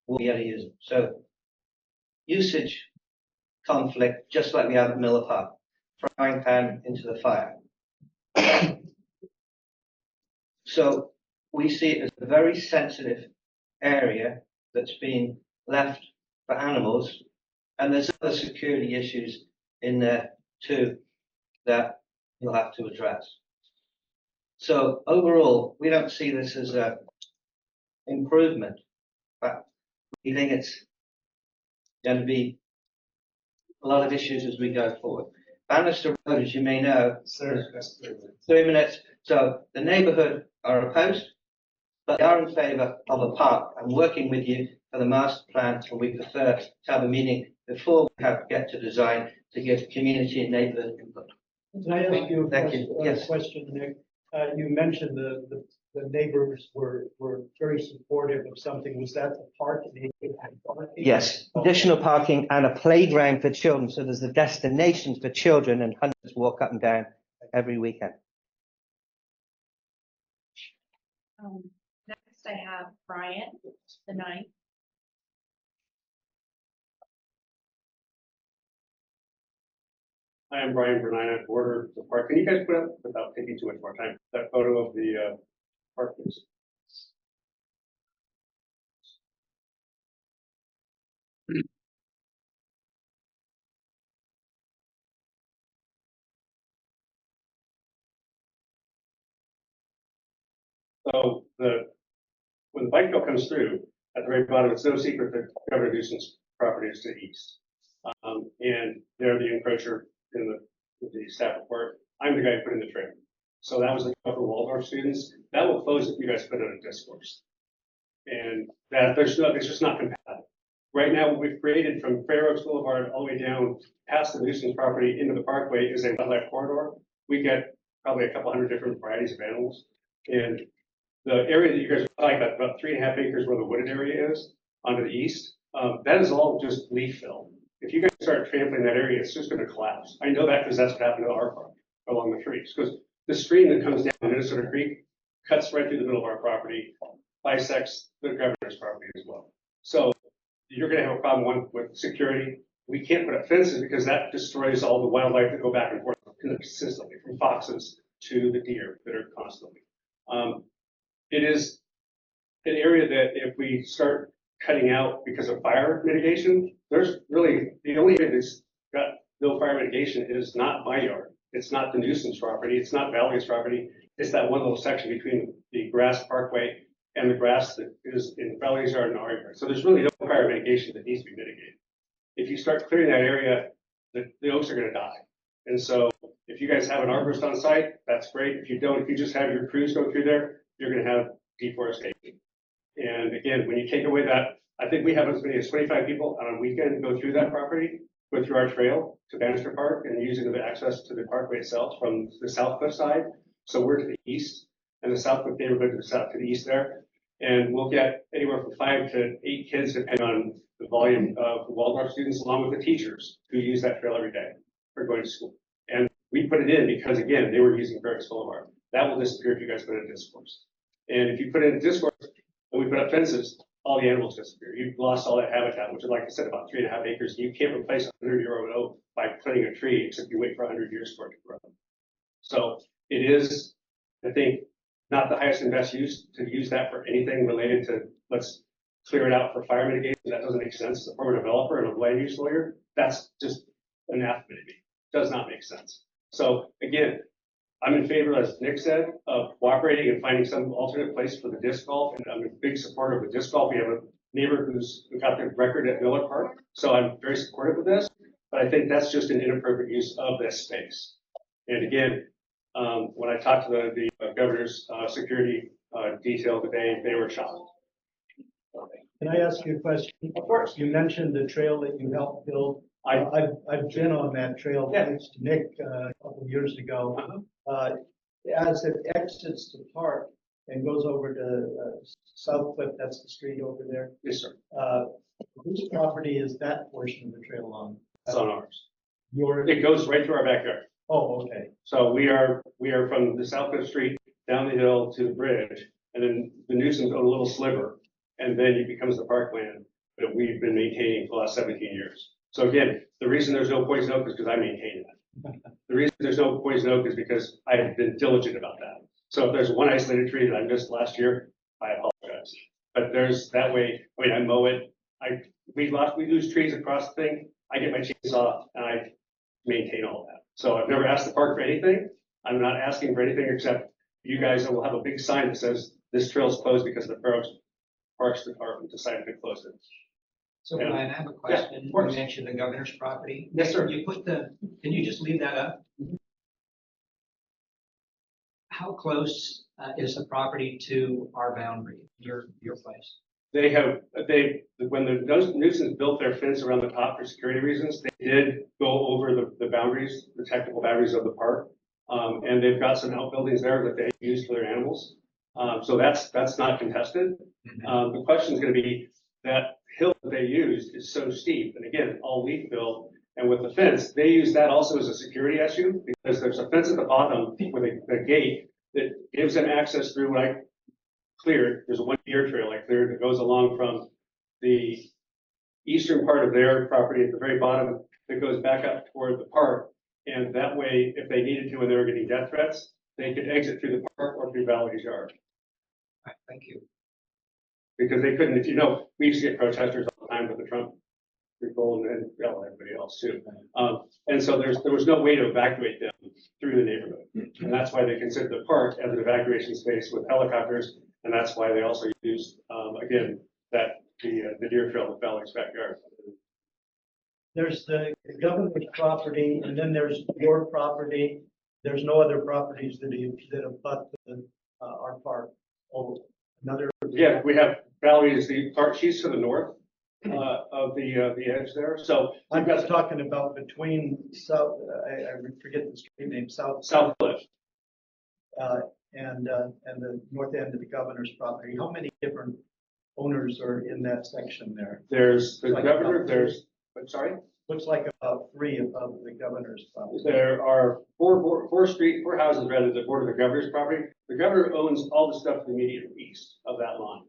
will be able to use it. So usage conflict, just like we have at Miller Park, frying pan into the fire. So we see it as a very sensitive area that's been left for animals, and there's other security issues in there too that you'll have to address. So overall, we don't see this as a improvement, but we think it's going to be a lot of issues as we go forward. Bannister Road, as you may know, Sir, that's 3 minutes. So the neighbourhood are opposed, but they are in favour of a park. I'm working with you for the master plan, and we prefer to have a meeting before we get to design to give community and neighbourhood input. Can I ask you a Thank you. Yes. question, Nick? You mentioned the neighbors were very supportive of something. Was that the park? Yes, additional parking and a playground for children. So there's a destination for children, and hundreds walk up and down every weekend. Next I have Brian, the 9th. I am Brian Bernina, border the park. Can you guys put up, without taking too much more time, that photo of the park, please? So when the bike trail comes through, at the very bottom, it's no secret that Governor Newsom's property is to the east. And they're the encroacher in the staff report. I'm the guy who put in the trail. So that was the for Waldorf students. That will close if you guys put in a discourse. And that it's just not compatible. Right now, what we've created from Fair Oaks Boulevard all the way down past the Newsom's property into the parkway is a wildlife corridor. We get probably a couple hundred different varieties of animals. And the area that you guys are talking about 3.5 acres where the wooded area is onto the east, that is all just leaf fill. If you guys start trampling that area, it's just going to collapse. I know that because that's what happened to our park along the trees. Because the stream that comes down Minnesota Creek cuts right through the middle of our property, bisects the governor's property as well. So you're going to have a problem with security. We can't put up fences because that destroys all the wildlife that go back and forth consistently, from foxes to the deer that are constantly. It is an area that if we start cutting out because of fire mitigation, there's really, the only area that's got no fire mitigation is not my yard. It's not the Newsom's property. It's not Valley's property. It's that one little section between the grass parkway and the grass that is in Valley's yard and our yard. So there's really no fire mitigation that needs to be mitigated. If you start clearing that area, the oaks are going to die. And so if you guys have an arborist on site, that's great. If you don't, if you just have your crews go through there, you're going to have deforestation. And again, when you take away that, I think we have as many as 25 people on a weekend go through that property, go through our trail to Bannister Park and using the access to the parkway itself from the South Cliff side. So we're to the east and the South Cliff neighborhood to the south, to the east there. And we'll get anywhere from 5 to 8 kids, depending on the volume of the Waldorf students, along with the teachers who use that trail every day for going to school. And we put it in because, again, they were using Fair Oaks Boulevard. That will disappear if you guys put in a discourse. And if you put in a discourse and we put up fences, all the animals disappear. You've lost all that habitat, which is, like I said, about 3.5 acres. You can't replace a 100-year-old oak by planting a tree, except you wait for 100 years for it to grow. So it is, I think, not the highest and best use to use that for anything related to let's clear it out for fire mitigation. That doesn't make sense. As a former developer and a land use lawyer, that's just anathema to me. Does not make sense. So again, I'm in favor, as Nick said, of cooperating and finding some alternate place for the disc golf. And I'm a big supporter of the disc golf. We have a neighbor who's got the record at Miller Park. So I'm very supportive of this, but I think that's just an inappropriate use of this space. And again, when I talked to the governor's security detail today, they were shocked. Can I ask you a question? Of course. You mentioned the trail that you helped build. I've been on that trail thanks to Nick a couple of years ago. As it exits the park and goes over to South Cliff, that's the street over there. Yes, sir. Whose property is that portion of the trail on? It's on ours. Yours? It goes right through our backyard. Oh, okay. So we are from the South Cliff Street down the hill to the bridge, and then the Newsom's own a little sliver, and then it becomes the parkland that we've been maintaining for the last 17 years. So again, the reason there's no poison oak is because I maintain that. The reason there's no poison oak is because I have been diligent about that. So if there's one isolated tree that I missed last year, I apologize. But there's that way, I mean, I mow it. We lose trees across the thing. I get my chainsaw and I maintain all that. So I've never asked the park for anything. I'm not asking for anything except you guys will have a big sign that says this trail is closed because the Parks Department decided to close it. So Yeah. Brian, I have a Yeah, question. of You course. mentioned the governor's property. Yes, sir. You put can you just leave that up? How close is the property to our boundary, your place? When the nuisance built their fence around the top for security reasons, they did go over the boundaries, the technical boundaries of the park. And they've got some outbuildings there that they use for their animals. So that's not contested. The question is gonna be, that hill that they used is so steep, and again, all leaf fill. And with the fence, they use that also as a security issue, because there's a fence at the bottom with a gate that gives them access through what I cleared. There's a 1 deer trail I cleared that goes along from the eastern part of their property at the very bottom that goes back up toward the park. And that way, if they needed to, when they were getting death threats, they could exit through the park or through Valerie's yard. Right, thank you. Because they couldn't, we used to get protesters all the time with the Trump people and everybody else too. And so there was no way to evacuate them through the neighborhood. And that's why they considered the park as an evacuation space with helicopters. And that's why they also used, again, the deer trail with Valerie's backyard. There's the governor's property, and then there's your property. There's no other properties that abut our park. Oh, another. Yeah, we have Valerie is the park, she's to the north of the edge there. So I'm just talking about between South, I forget the street name, South Cliff. And the north end of the governor's property. How many different owners are in that section there? There's the Like governor, about I'm sorry? Looks like about 3 above the governor's property. There are four houses rather that border the governor's property. The governor owns all the stuff to the immediate east of that line.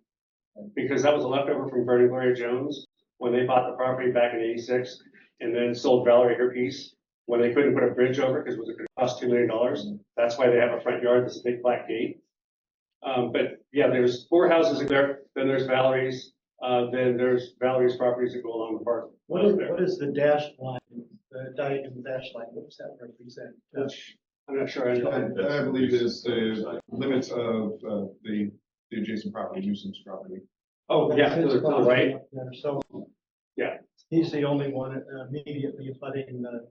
Because that was a leftover from Vernon Gloria Jones when they bought the property back in '86 and then sold Valerie her piece when they couldn't put a bridge over because it was going to cost $2 million. That's why they have a front yard that's a big black gate. But yeah, there's 4 houses in there. Then there's Valerie's. Then there's Valerie's properties that go along the park. What is the dashed line, the diagonal dash line? What does that represent? I'm not sure. I believe it is the limits of the adjacent property, nuisance property. Oh, yeah, to the right. So. Yeah. He's the only one immediately abutting the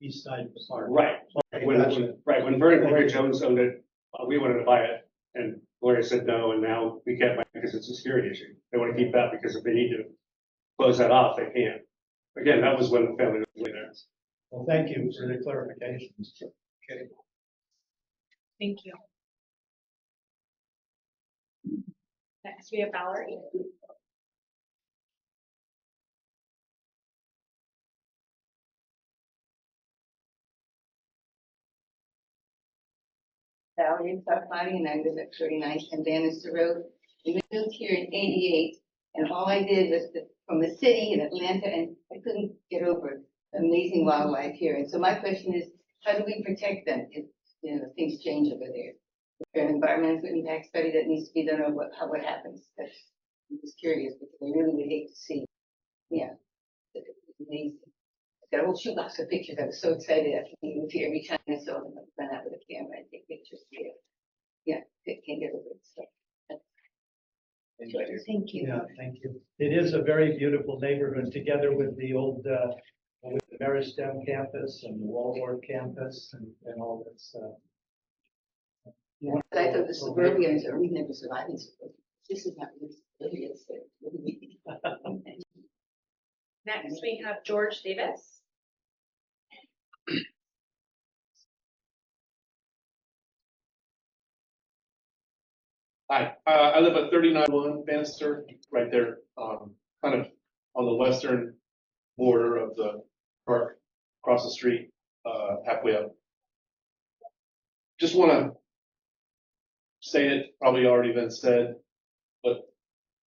east side of the park. Right. When Vernon Gloria Jones owned it, we wanted to buy it, and Gloria said no, and now we can't buy it because it's a security issue. They want to keep that because if they need to close that off, they can't. Again, that was when the family was living there. Well, thank you for the clarifications. Okay. Thank you. Next, we have Valerie. Valerie in South Body, and I live at 39 Bannister Road. We moved here in '88, and all I did was from the city in Atlanta, and I couldn't get over the amazing wildlife here. And so my question is, how do we protect them if things change over there? Is there an environmental impact study that needs to be done, or what happens? I'm just curious because I really would hate to see. Yeah, it's amazing. Got a whole shoebox of pictures. I was so excited after being here every time I saw them. I run out with a camera and take pictures here. Yeah, can't get over it. So. Thank you. Yeah, thank you. It is a very beautiful neighborhood together with the old, with the Meristem campus and the Waldorf campus and all this. Yeah, but I thought the suburbians are we never surviving suburbia. This is not really suburbia. It's really Next, we have George Davis. Hi, I live at 39-1 Bannister, right there, kind of on the western border of the park, across the street, halfway up. Just want to say it, probably already been said, but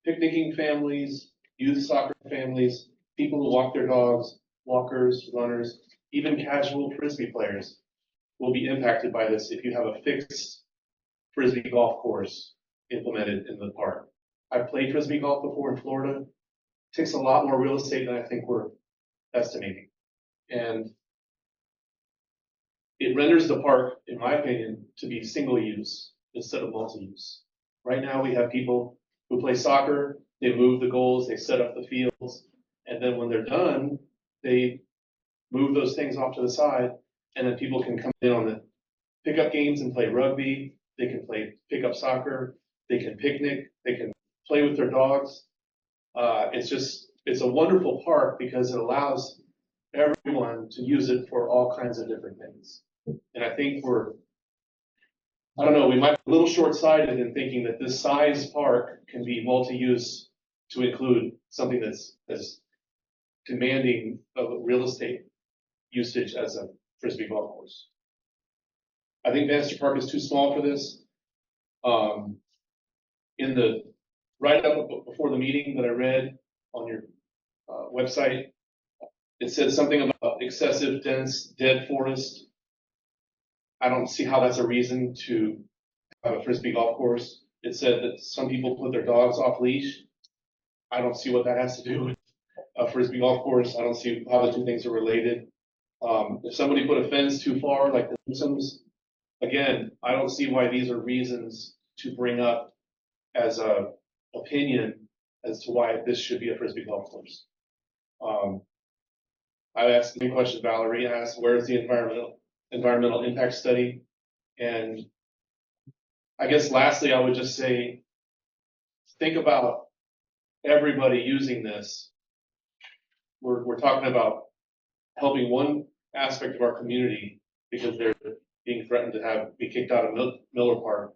picnicking families, youth soccer families, people who walk their dogs, walkers, runners, even casual Frisbee players will be impacted by this if you have a fixed Frisbee golf course implemented in the park. I've played Frisbee golf before in Florida. It takes a lot more real estate than I think we're estimating. And it renders the park, in my opinion, to be single use instead of multi-use. Right now, we have people who play soccer, they move the goals, they set up the fields, and then when they're done, they move those things off to the side, and then people can come in on the pickup games and play rugby, they can play pickup soccer, they can picnic, they can play with their dogs. It's a wonderful park because it allows everyone to use it for all kinds of different things. And I think I don't know, we might be a little short-sighted in thinking that this size park can be multi-use to include something that's as demanding of real estate usage as a Frisbee golf course. I think Bannister Park is too small for this. In the write-up before the meeting that I read on your website, it said something about excessive dense dead forest. I don't see how that's a reason to have a Frisbee golf course. It said that some people put their dogs off leash. I don't see what that has to do with a Frisbee golf course. I don't see how the two things are related. If somebody put a fence too far, like the Newsoms, again, I don't see why these are reasons to bring up as a opinion as to why this should be a Frisbee golf course. I asked the question Valerie asked, where's the environmental impact study? And I guess lastly, I would just say, think about everybody using this. We're talking about helping one aspect of our community because they're being threatened to be kicked out of Miller Park.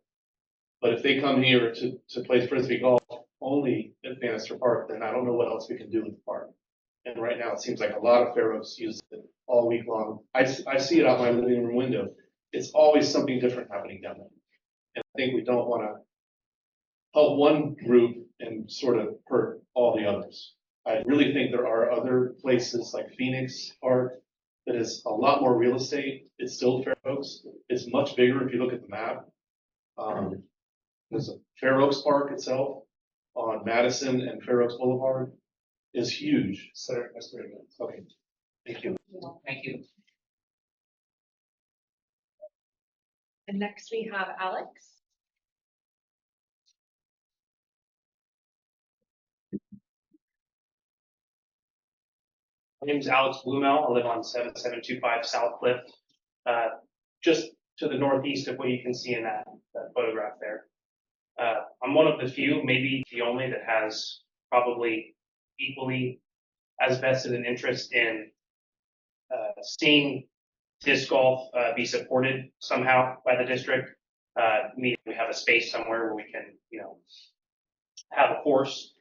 But if they come here to play Frisbee golf only at Bannister Park, then I don't know what else we can do with the park. And right now, it seems like a lot of Fair Oaks use it all week long. I see it out my living room window. It's always something different happening down there. And I think we don't want to help one group and sort of hurt all the others. I really think there are other places like Phoenix Park that is a lot more real estate. It's still Fair Oaks. It's much bigger if you look at the map. There's a Fair Oaks Park itself on Madison and Fair Oaks Boulevard is huge. So that's very good. Okay, thank you. Thank you. And next we have Alex. My name is Alex Blumel. I live on 7725 South Cliff, just to the northeast of what you can see in that photograph there. I'm one of the few, maybe the only, that has probably equally as vested an interest in seeing disc golf be supported somehow by the district. We have a space somewhere where we can, have a course,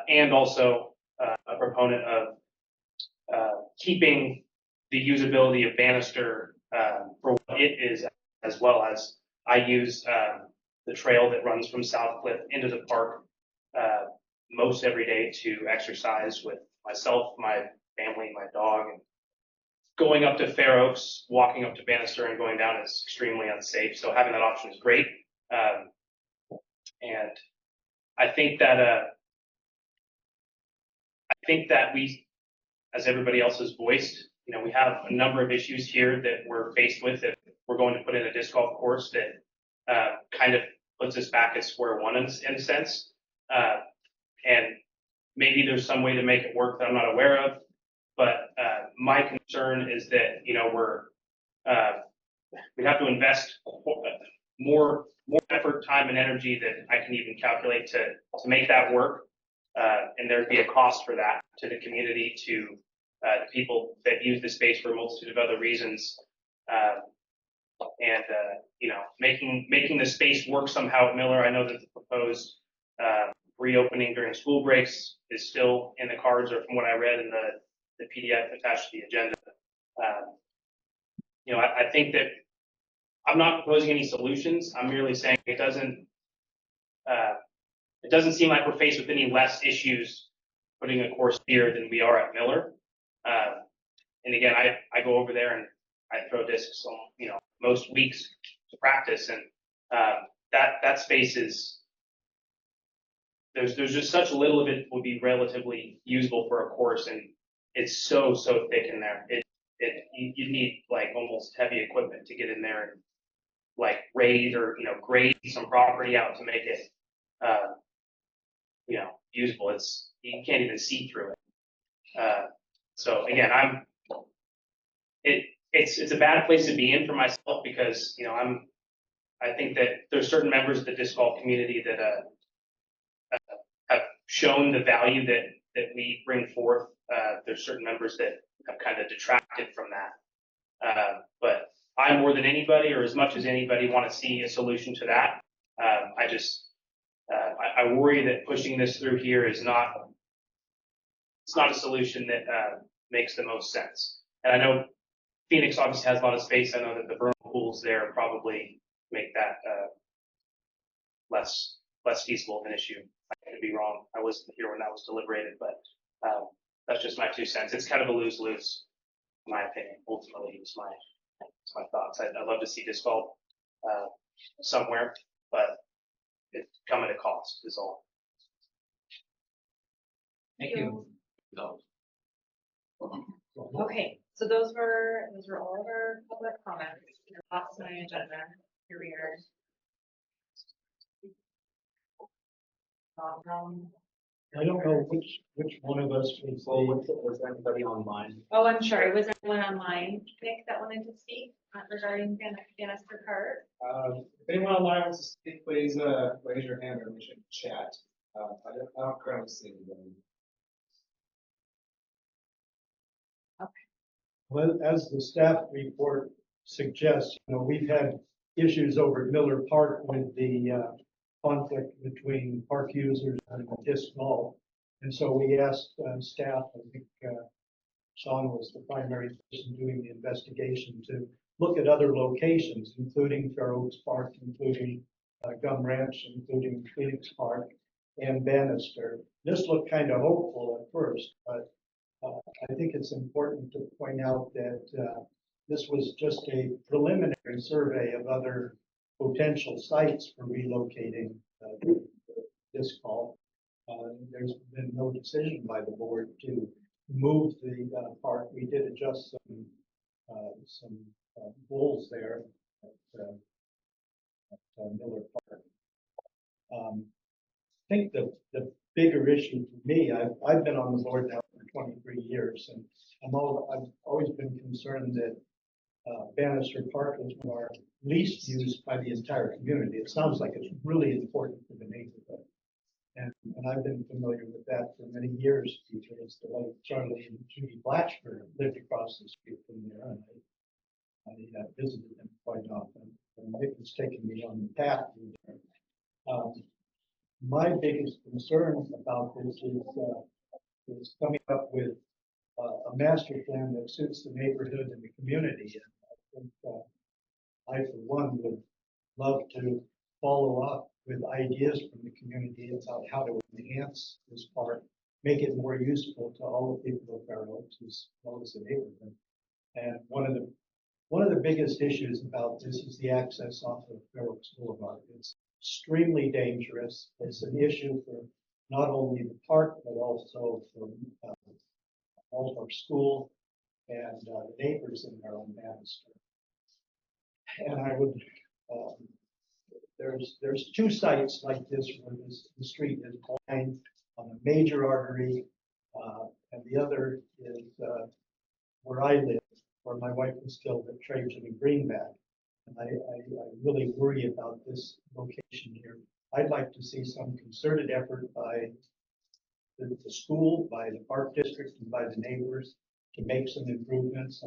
and also a proponent of keeping the usability of Bannister for what it is, as well as I use the trail that runs from South Cliff into the park most every day to exercise with myself, my family, my dog. And going up to Fair Oaks, walking up to Bannister and going down is extremely unsafe. So having that option is great. And I think that we, as everybody else has voiced, we have a number of issues here that we're faced with if we're going to put in a disc golf course that kind of puts us back at square one in a sense. And maybe there's some way to make it work that I'm not aware of. But my concern is that, we have to invest more effort, time, and energy that I can even calculate to make that work. And there'd be a cost for that to the community, to the people that use the space for a multitude of other reasons. Making the space work somehow at Miller. I know that the proposed reopening during school breaks is still in the cards, or from what I read in the PDF attached to the agenda. I think that I'm not proposing any solutions. I'm merely saying it doesn't seem like we're faced with any less issues putting a course here than we are at Miller. And again, I go over there and I throw discs on, most weeks to practice, and that space is, there's just such little of it would be relatively usable for a course, and it's so thick in there. you need like almost heavy equipment to get in there and like raise or, grade some property out to make it, usable. You can't even see through it. So again, it's a bad place to be in for myself because, I think that there's certain members of the disc golf community that, have shown the value that we bring forth. There's certain members that have kind of detracted from that. But I, more than anybody, or as much as anybody, want to see a solution to that. I worry that pushing this through here it's not a solution that makes the most sense. And I know Phoenix obviously has a lot of space. I know that the vernal pools there probably make that less feasible of an issue. I could be wrong. I wasn't here when that was deliberated, but that's just my 2 cents. It's kind of a lose-lose, in my opinion. Ultimately, it's my thoughts. I'd love to see disc golf somewhere, but it come at a cost is all. Thank you. Okay, so those were all of our public comments. Last on the agenda. Here we are. I don't know which one of us was Was anybody online? Oh, I'm sorry. Was anyone online, Nick, that wanted to speak regarding Bannister Park? If anyone online wants to speak, please raise your hand or we should chat. I don't currently see anybody. Well, as the staff report suggests, we've had issues over at Miller Park with the conflict between park users and disc golf. And so we asked staff, I think Sean was the primary person doing the investigation, to look at other locations, including Fair Oaks Park, including Gum Ranch, including Phoenix Park and Bannister. This looked kind of hopeful at first, but I think it's important to point out that this was just a preliminary survey of other potential sites for relocating disc golf. There's been no decision by the board to move the park. We did adjust some goals there at Miller Park. I think the bigger issue for me, I've been on the board now for 23 years, and I've always been concerned that Bannister Park is one of our least used by the entire community. It sounds like it's really important for the neighborhood. And I've been familiar with that for many years because the late Charlie and Judy Blatchford lived across the street from there, and I visited them quite often. And Nick has taken me on the path through there. My biggest concern about this is coming up with a master plan that suits the neighborhood and the community. And I think I, for one, would love to follow up with ideas from the community about how to enhance this park, make it more useful to all the people of Fair Oaks as well as the neighborhood. And one of the biggest issues about this is the access off of Fair Oaks Boulevard. It's extremely dangerous. It's an issue for not only the park, but also for all of our school and the neighbors in their own Bannister. And I would, there's two sites like this where the street is blind on a major artery, and the other is where I live, where my wife was killed at Trajan and Greenback. And I really worry about this location here. I'd like to see some concerted effort by the school, by the park district, and by the neighbors to make some improvements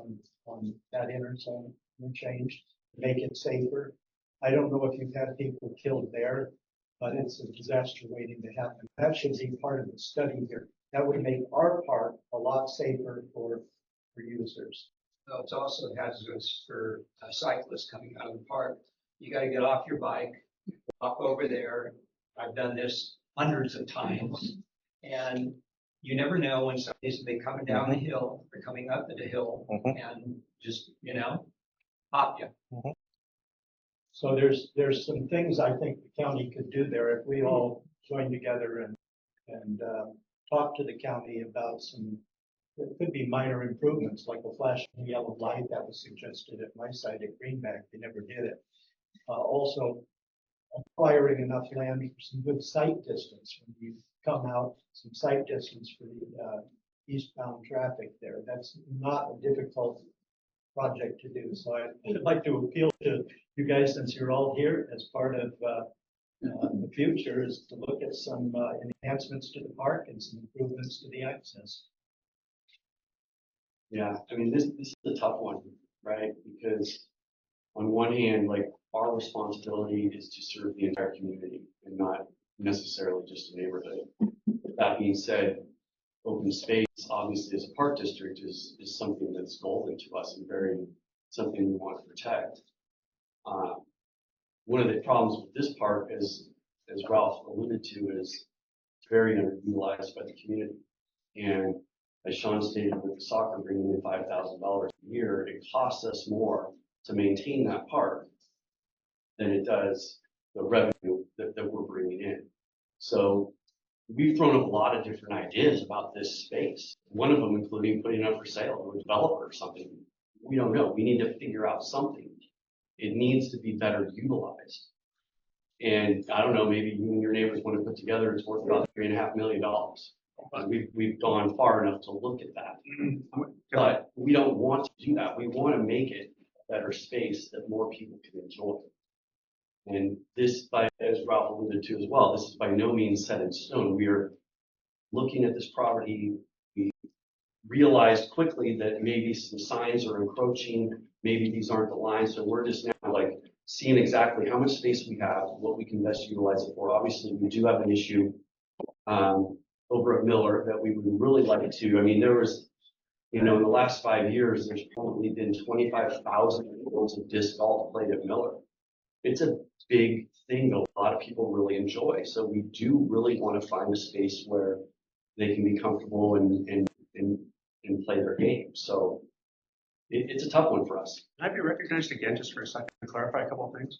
on that interchange, to make it safer. I don't know if you've had people killed there, but it's a disaster waiting to happen. That should be part of the study here. That would make our park a lot safer for users. Well, it's also hazardous for cyclists coming out of the park. You got to get off your bike, walk over there. I've done this hundreds of times, and you never know when somebody's going to be coming down the hill or coming up the hill and just, pop you. So there's some things I think the county could do there if we all join together and talk to the county about some There could be minor improvements, like a flashing yellow light that was suggested at my site at Greenback. They never did it. Also, acquiring enough land for some good sight distance when you come out, some sight distance for the eastbound traffic there. That's not a difficult project to do. So I'd like to appeal to you guys, since you're all here, as part of the future, is to look at some enhancements to the park and some improvements to the access. Yeah, I mean, this is a tough one, right? Because on one hand, like, our responsibility is to serve the entire community and not necessarily just a neighborhood. That being said, open space, obviously, as a park district, is something that's golden to us and very something we want to protect. One of the problems with this park, as Ralph alluded to, is it's very underutilized by the community. And as Sean stated, with the soccer bringing in $5,000 a year, it costs us more to maintain that park than it does the revenue that we're bringing in. So we've thrown up a lot of different ideas about this space. One of them including putting it up for sale to a developer or something. We don't know. We need to figure out something. It needs to be better utilized. And I don't know, maybe you and your neighbors want to put together, it's worth about $3.5 million. We've gone far enough to look at that. But we don't want to do that. We want to make it a better space that more people can enjoy. And this, as Ralph alluded to as well, this is by no means set in stone. We are looking at this property. We realized quickly that maybe some signs are encroaching. Maybe these aren't the lines. So we're just now like seeing exactly how much space we have, what we can best utilize it for. Obviously, we do have an issue over at Miller that we would really like to. I mean, there was, in the last 5 years, there's probably been 25,000 holes of disc golf played at Miller. It's a big thing that a lot of people really enjoy. So we do really want to find a space where they can be comfortable and play their game. So it's a tough one for us. Can I be recognized again just for a second to clarify a couple of things?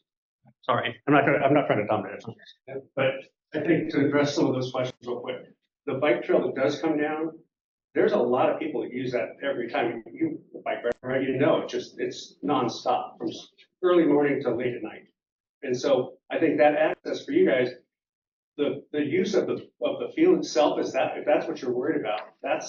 Sorry, I'm not trying to dominate it. But I think to address some of those questions real quick, the bike trail that does come down, there's a lot of people that use that every time you bike ride, it's nonstop from early morning to late at night. And so I think that access for you guys, the use of the field itself, if that's what you're worried about, I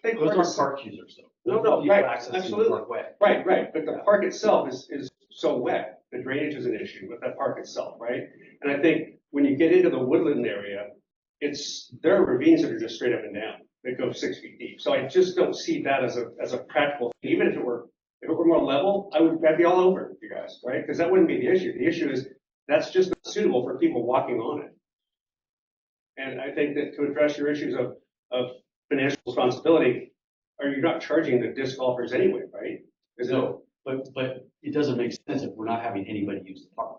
think those aren't park users though. No, right, Absolutely. absolutely. Right. But the park itself is so wet. The drainage is an issue with that park itself, right? And I think when you get into the woodland area, there are ravines that are just straight up and down. They go 6 feet deep. So I just don't see that as a practical thing. Even if it were more level, I'd be all over it, you guys, right? Because that wouldn't be the issue. The issue is that's just not suitable for people walking on it. And I think that to address your issues of financial responsibility, are you not charging the disc golfers anyway, right? No, but it doesn't make sense if we're not having anybody use the park.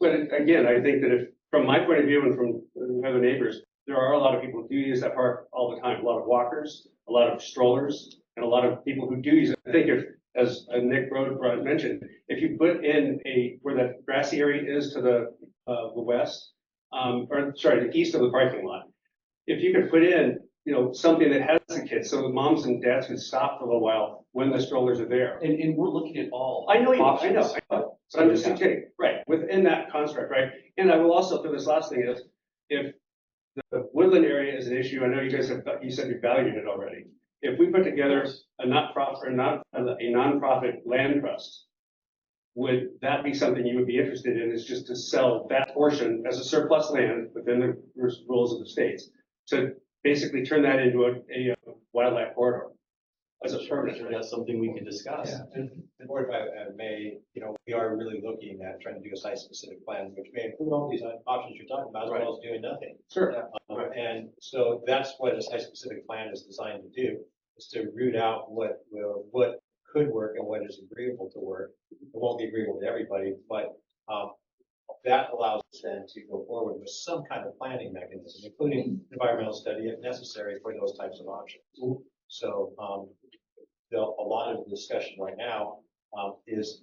But again, I think that if, from my point of view and from other neighbors, there are a lot of people who do use that park all the time. A lot of walkers, a lot of strollers, and a lot of people who do use it. I think if, as Nick Broad mentioned, if you put in where that grassy area is to the west, the east of the parking lot, if you could put in, something that has the kids, so the moms and dads could stop for a little while when the strollers are there. And we're looking at all I know. So I'm just saying, right, within that construct, right? And I will also, for this last thing is, if the woodland area is an issue, I know you said you valued it already. If we put together a nonprofit land trust, would that be something you would be interested in, is just to sell that portion as a surplus land within the rules of the states, to basically turn that into a wildlife corridor as a permanent? That's something we can discuss. Yeah, and the board, if I may, we are really looking at trying to do a site-specific plan, which may include all these options you're talking about, as well as doing nothing. Sure. And so that's what a site-specific plan is designed to do, is to root out what could work and what is agreeable to work. It won't be agreeable to everybody, but that allows us then to go forward with some kind of planning mechanism, including environmental study if necessary for those types of options. So a lot of the discussion right now is,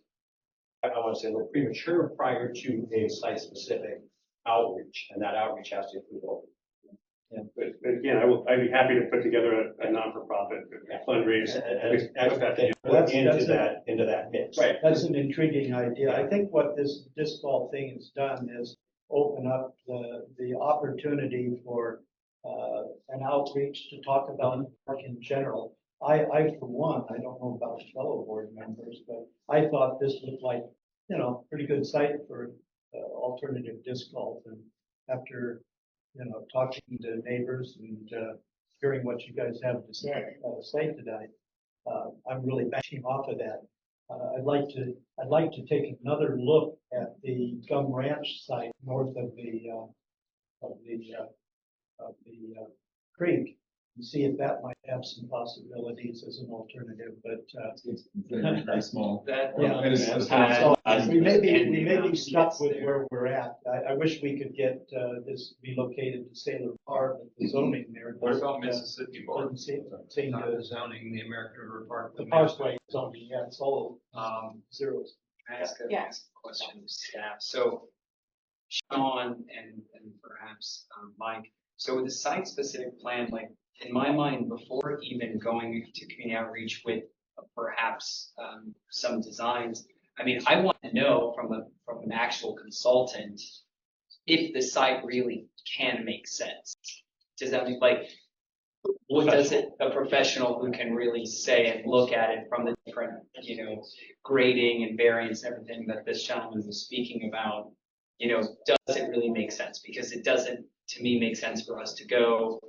I want to say, a little premature prior to a site-specific outreach, and that outreach has to include all. But again, I'd be happy to put together a non-for-profit fundraise. Into that mix. Right, that's an intriguing idea. I think what this disc golf thing has done is open up the opportunity for an outreach to talk about the park in general. I for one, I don't know about fellow board members, but I thought this looked like, pretty good site for alternative disc golf. And after, talking to neighbors and hearing what you guys have to say today, I'm really backing off of that. I'd like to take another look at the Gum Ranch site north of the creek and see if that might have some possibilities as an alternative, but, It's very small. That, yeah. yeah. So we may be stuck with where we're at. I wish we could get, this relocated to Sailor Park, with the zoning there. What about Mississippi Park? Doesn't seem Not to, the zoning, the American River Park. the parkway zoning, yeah, it's all zeros. Can I ask a Yeah. question of staff? So Sean and perhaps Mike, so with the site-specific plan, like, in my mind, before even going to community outreach with perhaps some designs, I mean, I want to know from an actual consultant if the site really can make sense. Does that mean, like, what does it, a professional who can really say and look at it from the different, grading and variance and everything that this gentleman was speaking about, does it really make sense? Because it doesn't, to me, make sense for us to go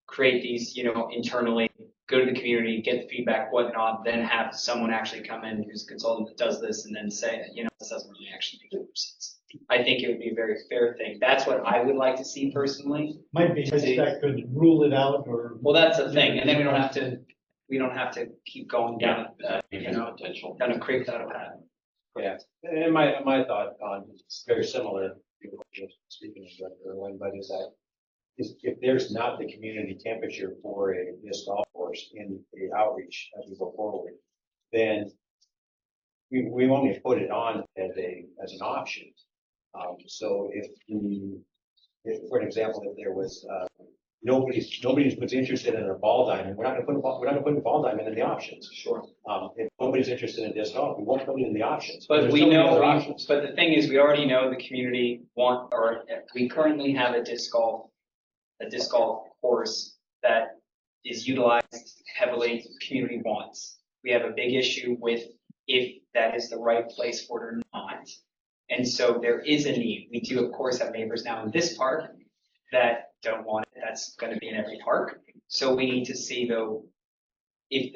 create these, internally, go to the community, get the feedback, whatnot, then have someone actually come in who's a consultant that does this and then say, this doesn't really actually make sense. I think it would be a very fair thing. That's what I would like to see personally. Might be that could rule it out or. Well, that's the thing, and then we don't have to keep going down, Potential. down a creek without a path. Yeah, and my thought on it's very similar to what you're speaking of, Director Irwin, but is that if there's not the community temperature for a disc golf course in the outreach as we go forward, then we only put it on as an option. So if for an example, if there was nobody was interested in a ball diamond, we're not going to put a ball diamond in the options. Sure. If nobody's interested in disc golf, we won't put it in the options. But There's we so many know, other options. but the thing is, we already know the community we currently have a disc golf course that is utilized heavily, community wants. We have a big issue with if that is the right place for it or not. And so there is a need. We do, of course, have neighbors now in this park that don't want it. That's going to be in every park. So we need to see, though,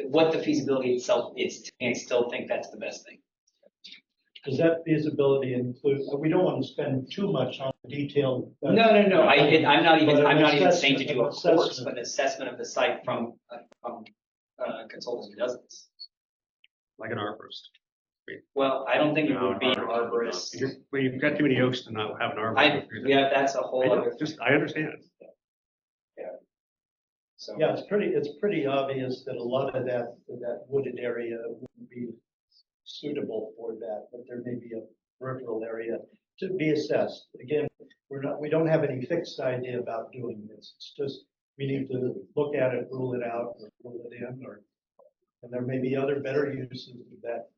what the feasibility itself is. And I still think that's the best thing. Does that feasibility include, we don't want to spend too much on the detailed. No. I'm not even saying to But do a an course, assessment. but an assessment of the site from a consultant who does this. Like an arborist. Well, I don't think it No, would be an arborist. arborist. Well, you've got too many oaks to not have an arborist. Yeah, that's a whole other. I understand. So. Yeah, it's pretty obvious that a lot of that wooded area wouldn't be suitable for that, but there may be a peripheral area to be assessed. Again, we don't have any fixed idea about doing this. It's just, we need to look at it, rule it out, or rule it in, and there may be other better uses of that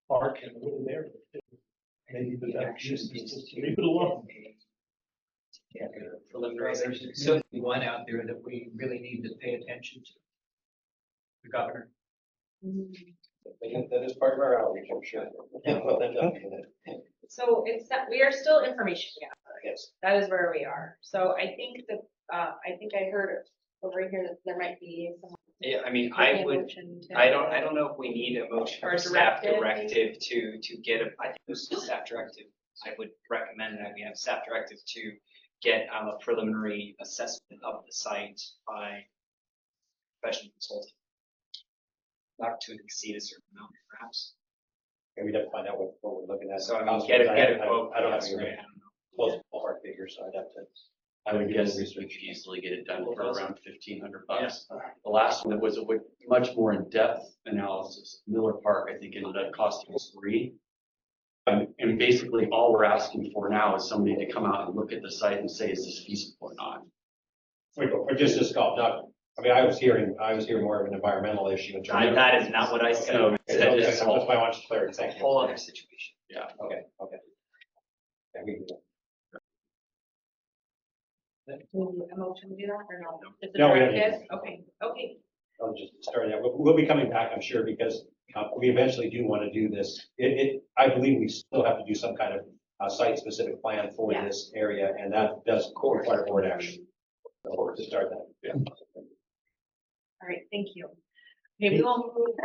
park and wooded area too. Maybe the better use is just to leave it alone. Preliminary. So one out there that we really need to pay attention to. The governor. That is part of our outreach, I'm sure. So we are still information gathering. Yes. That is where we are. So I think that, I think I heard over here that there might be some. Yeah, I mean, maybe I a would, motion to- I don't know if we need a motion Or or staff directive. directive to get I think this is staff directive. I would recommend that we have staff directive to get a preliminary assessment of the site by professional consultant. Not to exceed a certain amount, perhaps. And we'd have to find out what we're looking at. So I mean, get a quote. I don't have Yes, any right, I don't know. close ballpark figures, so I'd have to. I would guess we could easily get it done for around $1,500. The last one was a much more in-depth analysis. Miller Park, I think, ended up costing us $3. And basically, all we're asking for now is somebody to come out and look at the site and say, is this feasible or not? For just disc golf, not, I mean, I was hearing more of an environmental issue in terms of. That is not what I said. I said Okay, it's that's why I wanted to clarify. It's a Thank you. whole other situation. Yeah, okay. Yeah, we can do Need a motion to do that or no? Just a No, we don't need directive? Okay, okay. I'll just start that. We'll be coming back, I'm sure, because we eventually do want to do this. I believe we still have to do some kind of site-specific plan for Yeah. this area, and that does require board action. So, to start that, yeah. All right, thank you. Okay, we will move.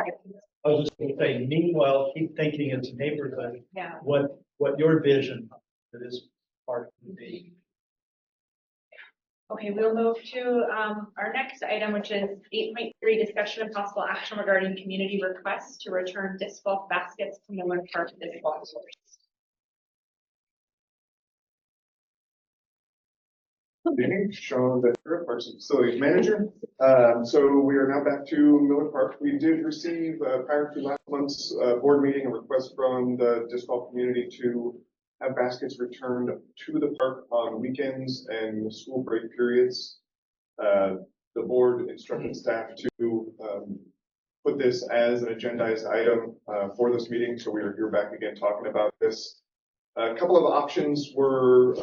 I was just gonna say, meanwhile, keep thinking as a neighborhood, Yeah. what your vision for this park would be. Okay, we'll move to our next item, which is 8.3, discussion and possible action regarding community requests to return disc golf baskets to Miller Park disc golf course. Good evening, Sean Ventura, Parks and Facilities Manager. So we are now back to Miller Park. We did receive, prior to last month's board meeting, a request from the disc golf community to have baskets returned to the park on weekends and school break periods. The board instructed staff to put this as an agendized item for this meeting, so we're back again talking about this. A couple of options were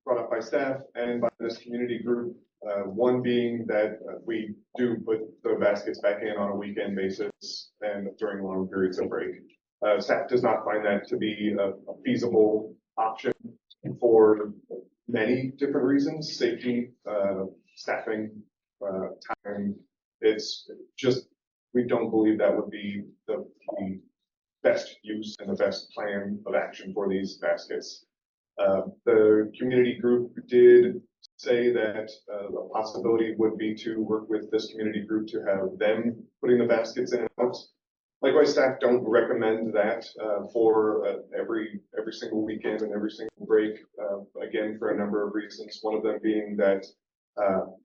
brought up by staff and by this community group. One being that we do put the baskets back in on a weekend basis and during long periods of break. Staff does not find that to be a feasible option for many different reasons: safety, staffing, time. It's just, we don't believe that would be the best use and the best plan of action for these baskets. The community group did say that a possibility would be to work with this community group to have them putting the baskets in and out. Likewise, staff don't recommend that for every single weekend and every single break, again, for a number of reasons. One of them being that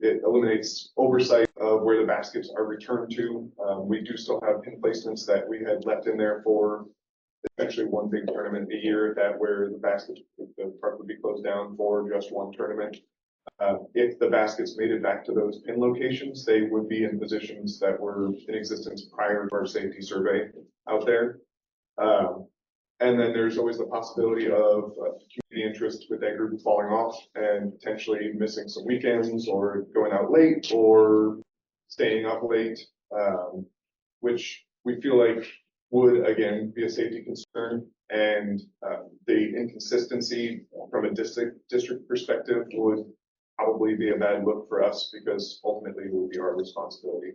it eliminates oversight of where the baskets are returned to. We do still have pin placements that we had left in there for essentially one big tournament a year, that where the park would be closed down for just one tournament. If the baskets made it back to those pin locations, they would be in positions that were in existence prior to our safety survey out there. And then there's always the possibility of community interest with that group falling off and potentially missing some weekends or going out late or staying up late, which we feel like would again be a safety concern, and the inconsistency from a district perspective would probably be a bad look for us, because ultimately it would be our responsibility.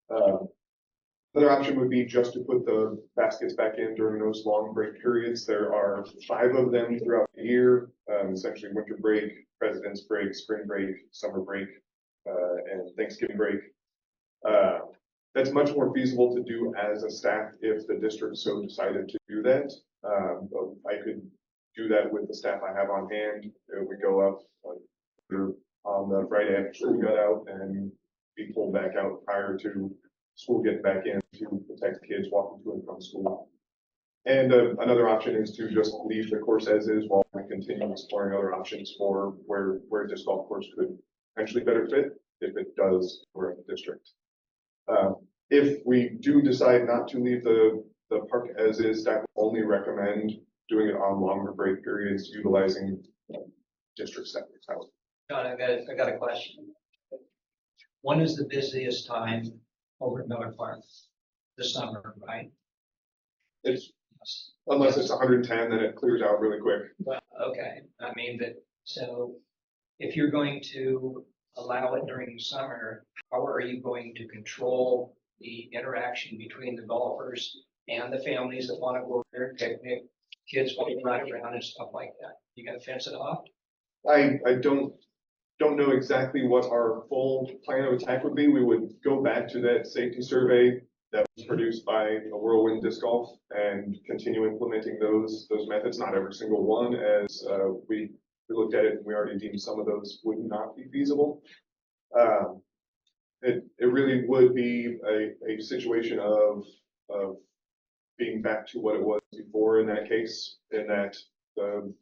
Another option would be just to put the baskets back in during those long break periods. There are 5 of them throughout the year, essentially winter break, President's break, spring break, summer break, and Thanksgiving break. That's much more feasible to do as a staff if the district so decided to do that. I could do that with the staff I have on hand. It would go up on the Friday after school got out and be pulled back out prior to school getting back in to protect kids walking to and from school. And another option is to just leave the course as is while we continue exploring other options for where a disc golf course could potentially better fit if it does for the district. If we do decide not to leave the park as is, staff will only recommend doing it on longer break periods, utilizing district septic housing. John, I got a question. When is the busiest time over at Miller Park? The summer, right? It's, unless it's 110, then it clears out really quick. Well, okay, I mean, but, so if you're going to allow it during the summer, how are you going to control the interaction between the golfers and the families that want to go there, picnic, kids want to ride around and stuff like that? You gonna fence it off? I don't know exactly what our full plan of attack would be. We would go back to that safety survey that was produced by Whirlwind Disc Golf and continue implementing those methods. Not every single one, as we looked at it and we already deemed some of those would not be feasible. It really would be a situation of being back to what it was before in that case, in that the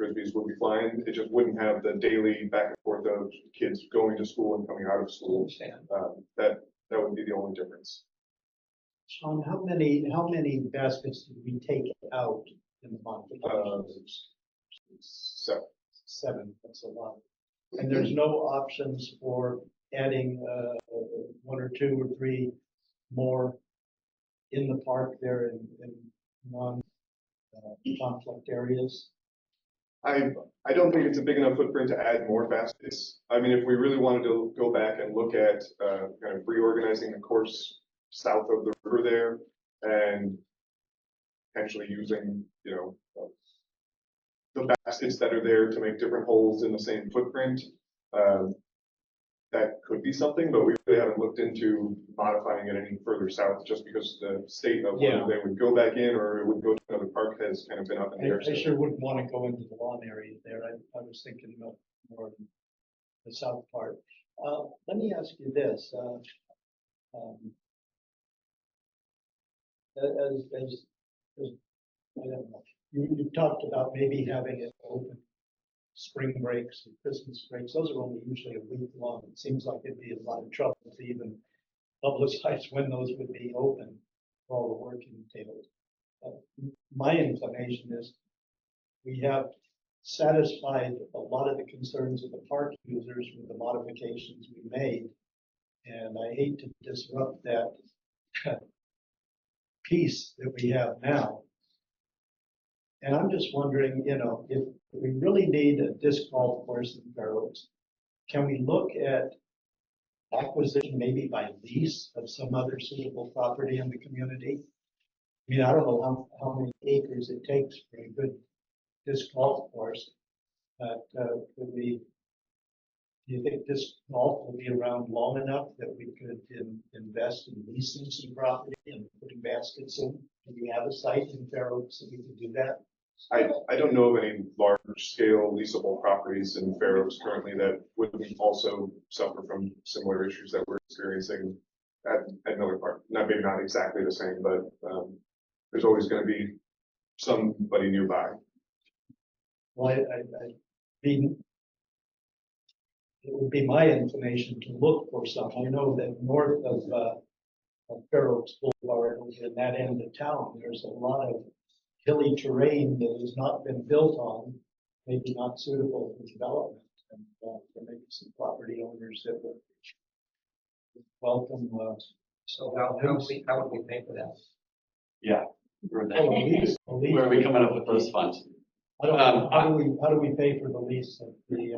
Frisbees would be fine. It just wouldn't have the daily back and forth of kids going to school and coming out of school. That would be the only difference. Sean, how many baskets did we take out in the modifications? 7. 7, that's a lot. And there's no options for adding 1 or 2 or 3 more in the park there in non-conflict areas? I don't think it's a big enough footprint to add more baskets. I mean, if we really wanted to go back and look at kind of reorganizing the course south of the river there and potentially using, the baskets that are there to make different holes in the same footprint, that could be something, but we really haven't looked into modifying it any further south just because the state of whether they would go back in or it would go to another park has kind of been up in the air. I sure wouldn't want to go into the lawn area there. I was thinking of more of the south part. Let me ask you this. I don't know, you talked about maybe having it open spring breaks and Christmas breaks. Those are only usually a week long. It seems like it'd be a lot of trouble to even publicize when those would be open for all the work entailed. My inclination is we have satisfied a lot of the concerns of the park users with the modifications we made. And I hate to disrupt that piece that we have now. And I'm just wondering, if we really need a disc golf course in Fair Oaks, can we look at acquisition maybe by lease of some other suitable property in the community? I mean, I don't know how many acres it takes for a good disc golf course, but do you think disc golf will be around long enough that we could invest in leasing some property and putting baskets in? Do we have a site in Fair Oaks that we could do that? I don't know of any large scale leasable properties in Fair Oaks currently that would also suffer from similar issues that we're experiencing at Miller Park. Maybe not exactly the same, but there's always going to be somebody nearby. Well, I mean, it would be my inclination to look for some. I know that north of Fair Oaks Boulevard, in that end of town, there's a lot of hilly terrain that has not been built on, maybe not suitable for development. And there may be some property owners that would welcome. So how would we pay for that? Yeah. Where are we coming up with those funds? I don't know. How do we pay for the lease of the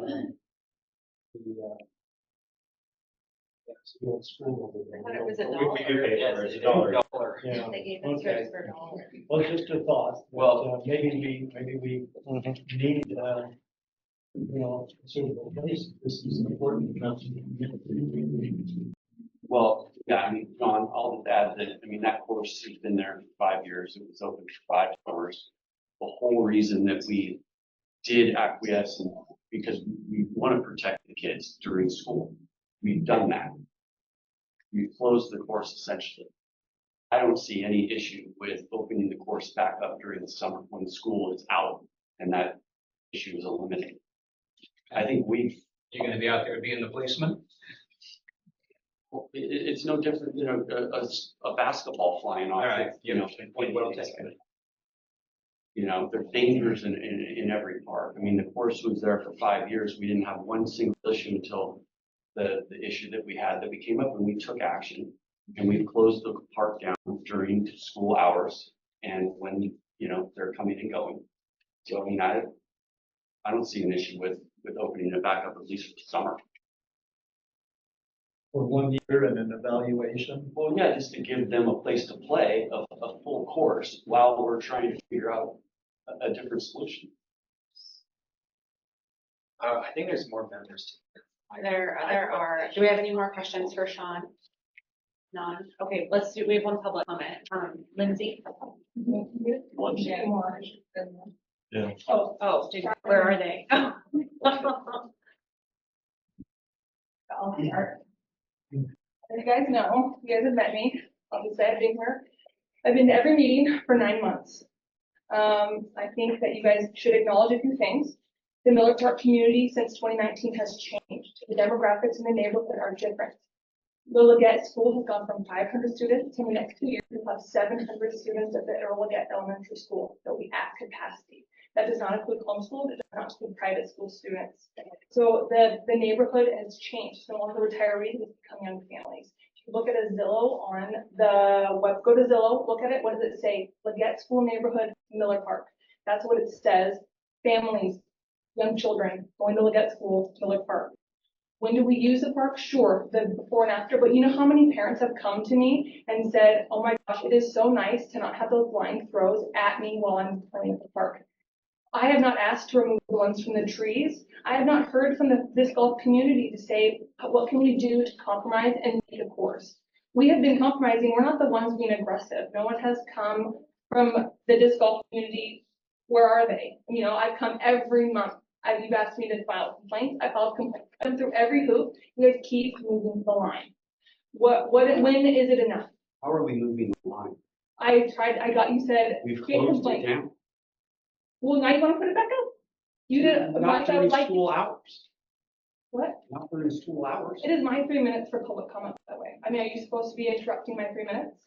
school over there? I thought it was $1. We do pay for it, $1. Yeah. They gave us Okay. trips for $1. Well, it's just a thought. Well, maybe we need, suitable place. This is important enough. Well, yeah, I mean, John, I'll just add that, I mean, that course has been there for 5 years. It was open for 5 summers. The whole reason that we did acquiesce in, because we want to protect the kids during school. We've done that. We've closed the course essentially. I don't see any issue with opening the course back up during the summer when the school is out and that issue is eliminated. I think You're gonna be out there being the policeman? it's no different than a basketball flying off. All right. Well taken. There's dangers in every park. I mean, the course was there for 5 years. We didn't have one single issue until the issue that we had that we came up and we took action and we closed the park down during school hours and when, they're coming and going. So, I mean, I don't see an issue with opening it back up at least for the summer. For 1 year and an evaluation. Well, yeah, just to give them a place to play a full course while we're trying to figure out a different solution. I think there's more members. There are, do we have any more questions for Sean? None? Okay, we have one public comment. Lindsay? Yeah. Oh, where are they? As you guys know, you guys have met me. Obviously, I've been here. I've been to every meeting for 9 months. I think that you guys should acknowledge a few things. The Miller Park community since 2019 has changed. The demographics in the neighborhood are different. The Leggett School has gone from 500 students in the next 2 years. We'll have 700 students at the Leggett Elementary School that will be at capacity. That does not include homeschool. It does not include private school students. So the neighborhood has changed. So all the retirees have become young families. If you look at a Zillow on the web, go to Zillow, look at it. What does it say? Leggett School neighborhood, Miller Park. That's what it says. Families, young children going to Leggett School, Miller Park. When do we use the park? Sure, the before and after, but you know how many parents have come to me and said, oh my gosh, it is so nice to not have those blind throws at me while I'm playing at the park. I have not asked to remove the ones from the trees. I have not heard from the disc golf community to say, what can we do to compromise and make a course? We have been compromising. We're not the ones being aggressive. No one has come from the disc golf community. Where are they? You know, I've come every month. You've asked me to file complaints. I filed complaints. I've been through every hoop. You guys keep moving the line. When is it enough? How are we moving the line? I got, you said, We've create closed it complaint. down. Well, now you want to put it back up? You did, Not during school hours. What? Not during school hours. It is my 3 minutes for public comment, by the way. I mean, are you supposed to be interrupting my 3 minutes?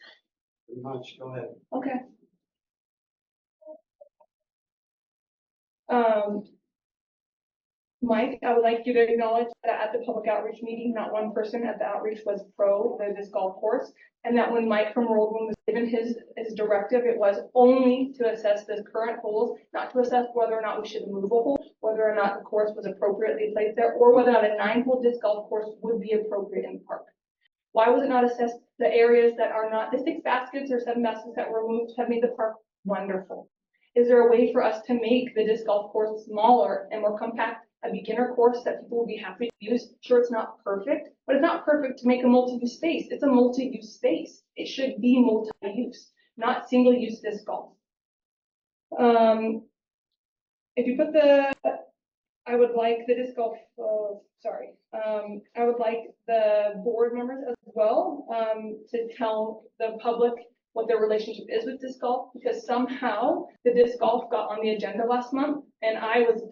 Pretty much, go ahead. Okay. Mike, I would like you to acknowledge that at the public outreach meeting, not one person at the outreach was pro this golf course. And that when Mike from Rollwood was given his directive, it was only to assess the current holes, not to assess whether or not we should move a hole, whether or not the course was appropriately placed there, or whether or not a 9-hole disc golf course would be appropriate in the park. Why was it not assessed the areas that are not, the 6 baskets or 7 baskets that were removed have made the park wonderful? Is there a way for us to make the disc golf course smaller and more compact, a beginner course that people will be happy to use? Sure, it's not perfect, but it's not perfect to make a multi-use space. It's a multi-use space. It should be multi-use, not single-use disc golf. If you put I would like the disc golf, I would like the board members as well to tell the public what their relationship is with disc golf, because somehow the disc golf got on the agenda last month and I was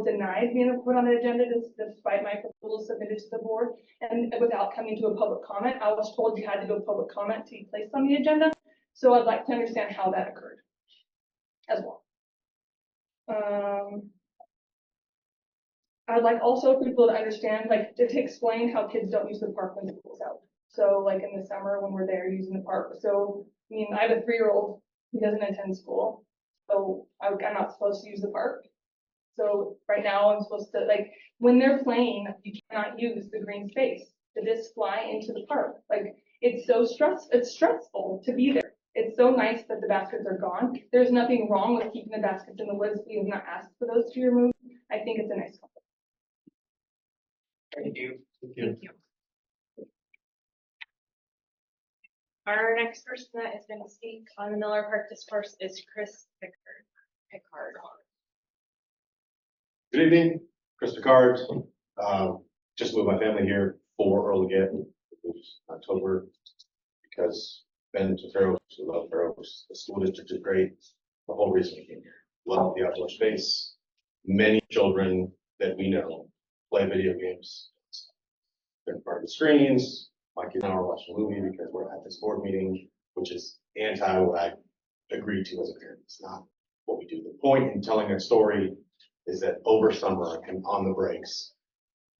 denied being put on the agenda despite my proposal submitted to the board, and without coming to a public comment. I was told you had to go to public comment to be placed on the agenda. So I'd like to understand how that occurred as well. I'd like also people to understand, like, to explain how kids don't use the park when school's out. So like in the summer when we're there using the park. So, I mean, I have a 3-year-old who doesn't attend school. So I'm not supposed to use the park. So right now I'm supposed to, like, when they're playing, you cannot use the green space. The discs fly into the park. Like, it's so stressful to be there. It's so nice that the baskets are gone. There's nothing wrong with keeping the baskets in the woods. We have not asked for those to be removed. I think it's a nice compliment. Thank you. Thank you. Our next person that is going to speak on the Miller Park discourse is Chris Pickard. Good evening, Chris Picard. Just moved my family here for Earl Leggett. It was October because been to Fair Oaks, we love Fair Oaks. The school district is great. The whole reason we came here. Love the outdoor space. Many children that we know play video games. They're in front of the screens. My kids now are watching a movie because we're at this board meeting, which is anti what I agreed to as a parent. It's not what we do. The point in telling that story is that over summer and on the breaks,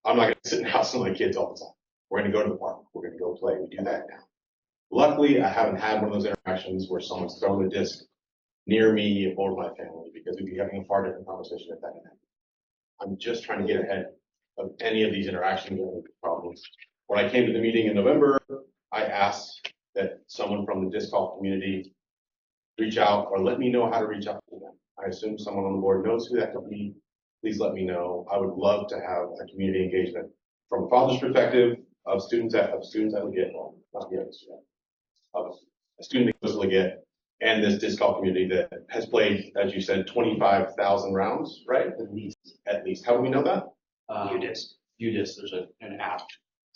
I'm not going to sit in the house with my kids all the time. We're going to go to the park. We're going to go play. We do that now. Luckily, I haven't had one of those interactions where someone's thrown a disc near me or my family, because we'd be having a far different conversation if that had happened. I'm just trying to get ahead of any of these interactions or problems. When I came to the meeting in November, I asked that someone from the disc golf community reach out or let me know how to reach out to them. I assume someone on the board knows who that could be. Please let me know. I would love to have a community engagement from a father's perspective of students that would get, well, not the other student, of a student that would get, and this disc golf community that has played, as you said, 25,000 rounds, right? At least. How do we know that? UDisc. There's an app.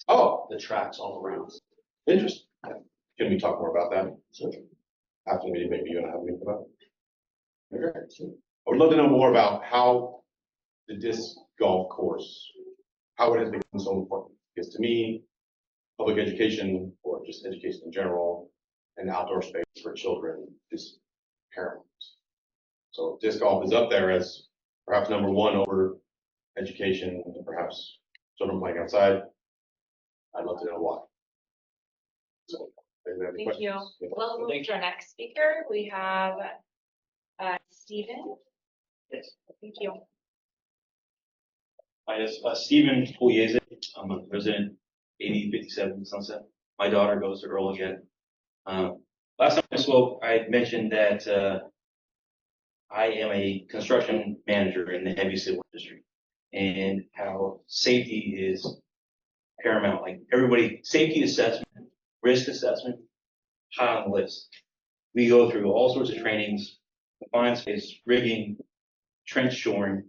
Oh, that tracks all the rounds. Interesting. Can we talk more about that? Sure. After the meeting, maybe you and I have a meeting about it. I would love to know more about how the disc golf course, how it has become so important. Because to me, public education, or just education in general, and outdoor space for children is paramount. So disc golf is up there as perhaps number one over education, and perhaps children playing outside. I'd love to know why. So, anybody have any Thank you. questions? Well, we'll move to our next speaker. We have Stephen. Yes. Thank you. Hi, yes, Stephen Pugliese. I'm a resident, 8057 Sunset. My daughter goes to Earl again. Last time I spoke, I mentioned that I am a construction manager in the heavy civil industry, and how safety is paramount. Like everybody, safety assessment, risk assessment, high on the list. We go through all sorts of trainings, confined space, rigging, trench shoring,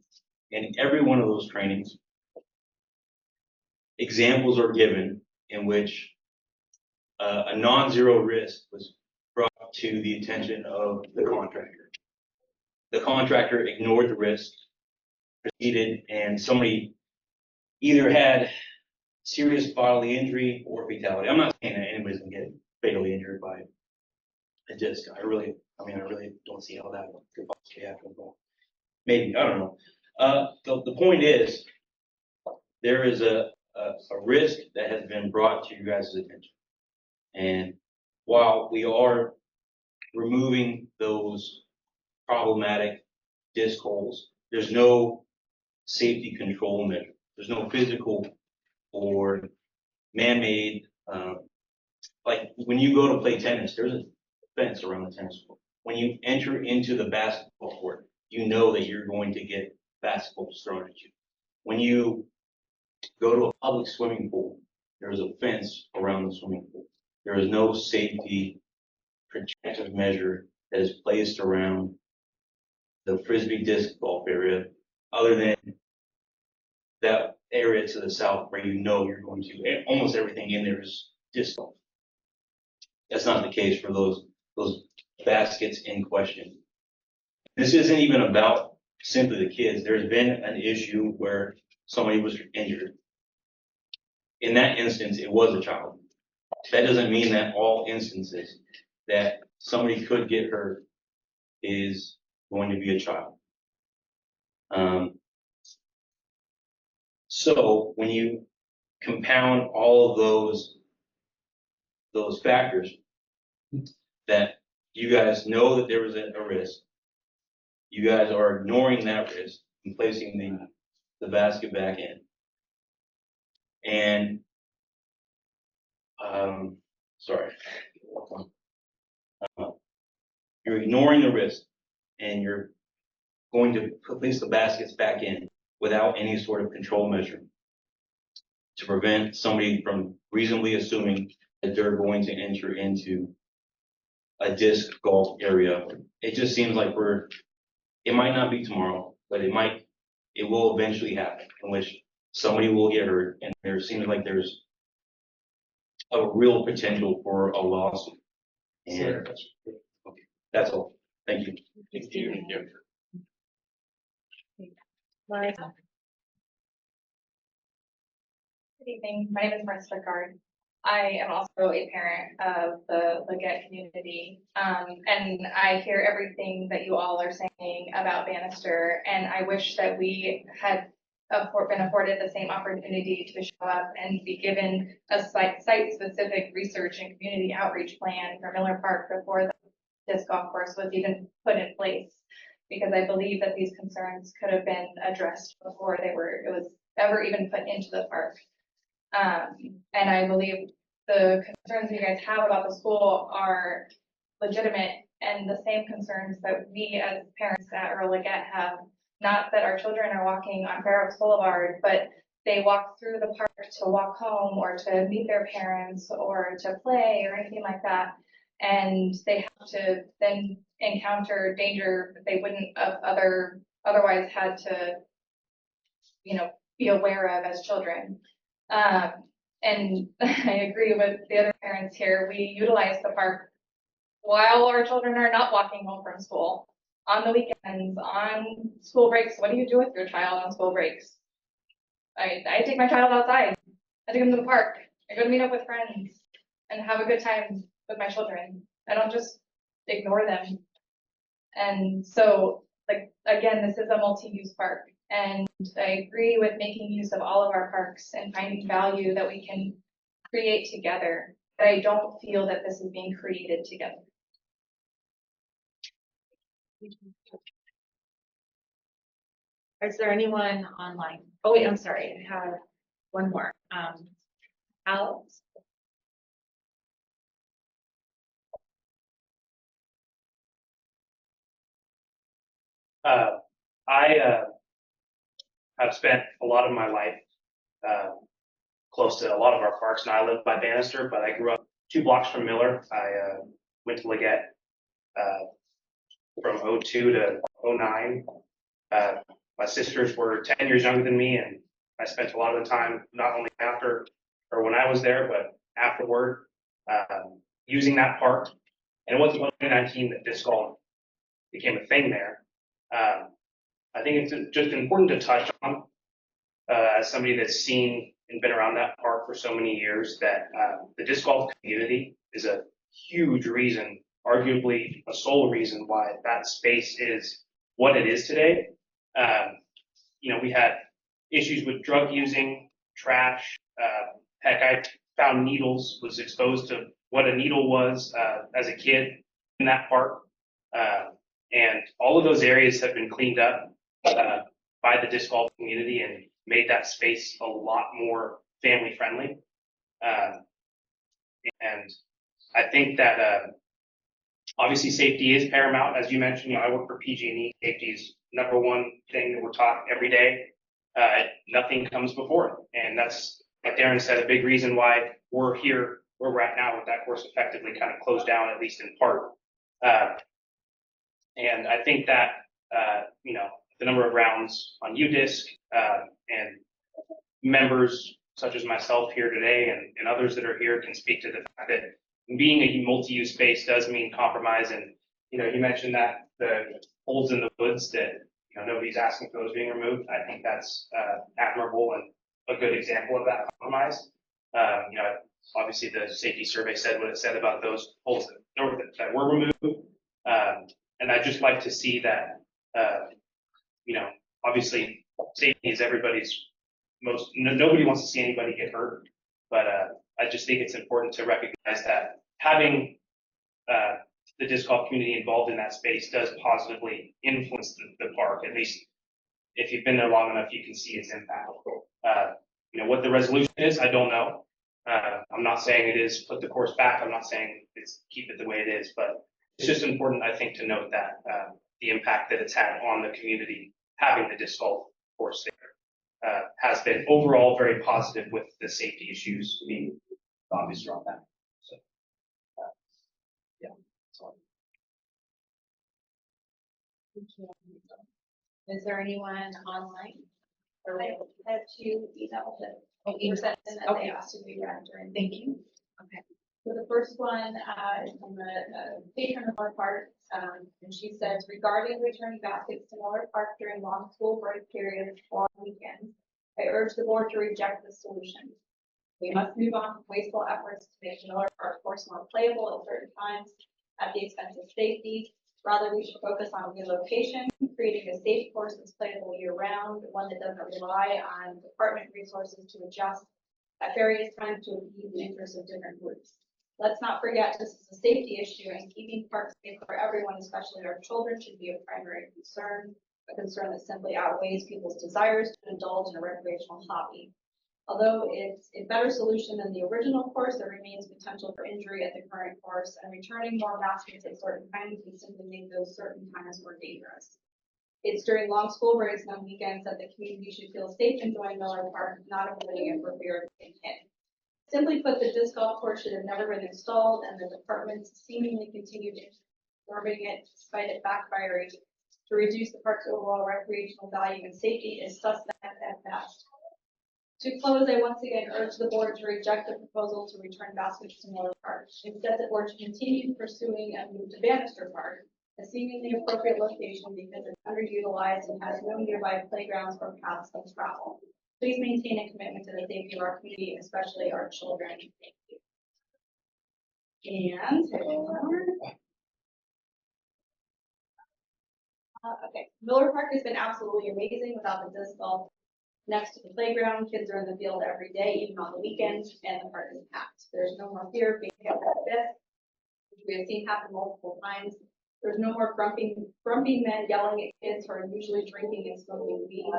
and in every one of those trainings, examples are given in which a non-zero risk was brought to the attention of the contractor. The contractor ignored the risk, proceeded, and somebody either had serious bodily injury or fatality. I'm not saying that anybody's gonna get fatally injured by a disc. I really don't see how that could possibly happen. But maybe, I don't know. The point is, there is a risk that has been brought to you guys' attention. And while we are removing those problematic disc holes, there's no safety control measure. There's no physical or man-made, like when you go to play tennis, there's a fence around the tennis court. When you enter into the basketball court, you know that you're going to get basketballs thrown at you. When you go to a public swimming pool, there's a fence around the swimming pool. There is no safety protective measure that is placed around the Frisbee disc golf area, other than that area to the south where you know you're going to, almost everything in there is disc golf. That's not the case for those baskets in question. This isn't even about simply the kids. There's been an issue where somebody was injured. In that instance, it was a child. That doesn't mean that all instances that somebody could get hurt is going to be a child. So when you compound all of those factors, that you guys know that there was a risk, you guys are ignoring that risk and placing the basket back in. And, sorry, you're ignoring the risk and you're going to place the baskets back in without any sort of control measure to prevent somebody from reasonably assuming that they're going to enter into a disc golf area. It just seems like it might not be tomorrow, but it will eventually happen, in which somebody will get hurt, and there seems like there's a real potential for a lawsuit. And okay, that's all. Thank you. Thank you. Good evening. My name is Marissa Strickard. I am also a parent of the Leggett community. And I hear everything that you all are saying about Bannister, and I wish that we had been afforded the same opportunity to show up and be given a site-specific research and community outreach plan for Miller Park before the disc golf course was even put in place. Because I believe that these concerns could have been addressed before it was ever even put into the park. And I believe the concerns you guys have about the school are legitimate, and the same concerns that we as parents at Earl Leggett have. Not that our children are walking on Fair Oaks Boulevard, but they walk through the park to walk home or to meet their parents or to play or anything like that. And they have to then encounter danger that they wouldn't have otherwise had to, be aware of as children. And I agree with the other parents here. We utilize the park while our children are not walking home from school. on the weekends, on school breaks. What do you do with your child on school breaks? I take my child outside. I take them to the park. I go to meet up with friends and have a good time with my children. I don't just ignore them. And so, like, again, this is a multi-use park. And I agree with making use of all of our parks and finding value that we can create together. But I don't feel that this is being created together. Is there anyone online? Oh, wait, I'm sorry. I have one more. Alex? I have spent a lot of my life close to a lot of our parks. Now I live by Bannister, but I grew up 2 blocks from Miller. I went to Leggett from 02 to 09. My sisters were 10 years younger than me, and I spent a lot of the time not only after or when I was there, but afterward using that park. And it wasn't until 2019 that disc golf became a thing there. I think it's just important to touch on, as somebody that's seen and been around that park for so many years, that the disc golf community is a huge reason, arguably a sole reason why that space is what it is today. You know, we had issues with drug using, trash. Heck, I found needles, was exposed to what a needle was as a kid in that park. And all of those areas have been cleaned up by the disc golf community and made that space a lot more family friendly. And I think that obviously safety is paramount. As you mentioned, you know, I work for PG&E. Safety is number one thing that we're taught every day. Nothing comes before it. And that's, like Darren said, a big reason why we're here where we're at now with that course effectively kind of closed down, at least in part. And I think that, you know, the number of rounds on UDisc and members such as myself here today and others that are here can speak to the fact that being a multi-use space does mean compromise. And, you know, you mentioned that the holes in the woods that, you know, nobody's asking for those being removed. I think that's admirable and a good example of that compromise. You know, obviously the safety survey said what it said about those holes that were removed. And I'd just like to see that, you know, obviously safety is everybody's nobody wants to see anybody get hurt. But I just think it's important to recognize that having the disc golf community involved in that space does positively influence the park. At least if you've been there long enough, you can see its impact. You know, what the resolution is, I don't know. I'm not saying it is put the course back. I'm not saying it's keep it the way it is, but it's just important, I think, to note that the impact that it's had on the community having the disc golf course there has been overall very positive, with the safety issues being obvious around that. So, yeah. Thank you. Is there anyone online? I have 2 emails that Okay. sent in that they asked to be read during. Thank you. Okay. So the first one is from the patron of our park, and she says, regarding returning baskets to Miller Park during long school break periods or weekends, I urge the board to reject this solution. We must move on from wasteful efforts to make Miller Park course more playable at certain times at the expense of safety. Rather, we should focus on relocation, creating a safe course that's playable year round, one that doesn't rely on department resources to adjust at various times to appease the interests of different groups. Let's not forget this is a safety issue, and keeping parks safe for everyone, especially our children, should be a primary concern, a concern that simply outweighs people's desires to indulge in a recreational hobby. Although it's a better solution than the original course, there remains potential for injury at the current course, and returning more baskets at certain times would simply make those certain times more dangerous. It's during long school breaks and on weekends that the community should feel safe enjoying Miller Park, not avoiding it for fear of being hit. Simply put, the disc golf course should have never been installed, and the departments seemingly continued absorbing it despite it backfiring to reduce the park's overall recreational value and safety is suspect at best. To close, I once again urge the board to reject the proposal to return baskets to Miller Park. Instead, the board should continue pursuing a move to Bannister Park, a seemingly appropriate location because it's underutilized and has no nearby playgrounds or paths of travel. Please maintain a commitment to the safety of our community, especially our children. Thank you. And okay, Miller Park has been absolutely amazing without the disc golf next to the playground. Kids are in the field every day, even on the weekends, and the park is packed. There's no more fear of being hit with this, which we have seen happen multiple times. There's no more grumpy men yelling at kids who are usually drinking and smoking weed.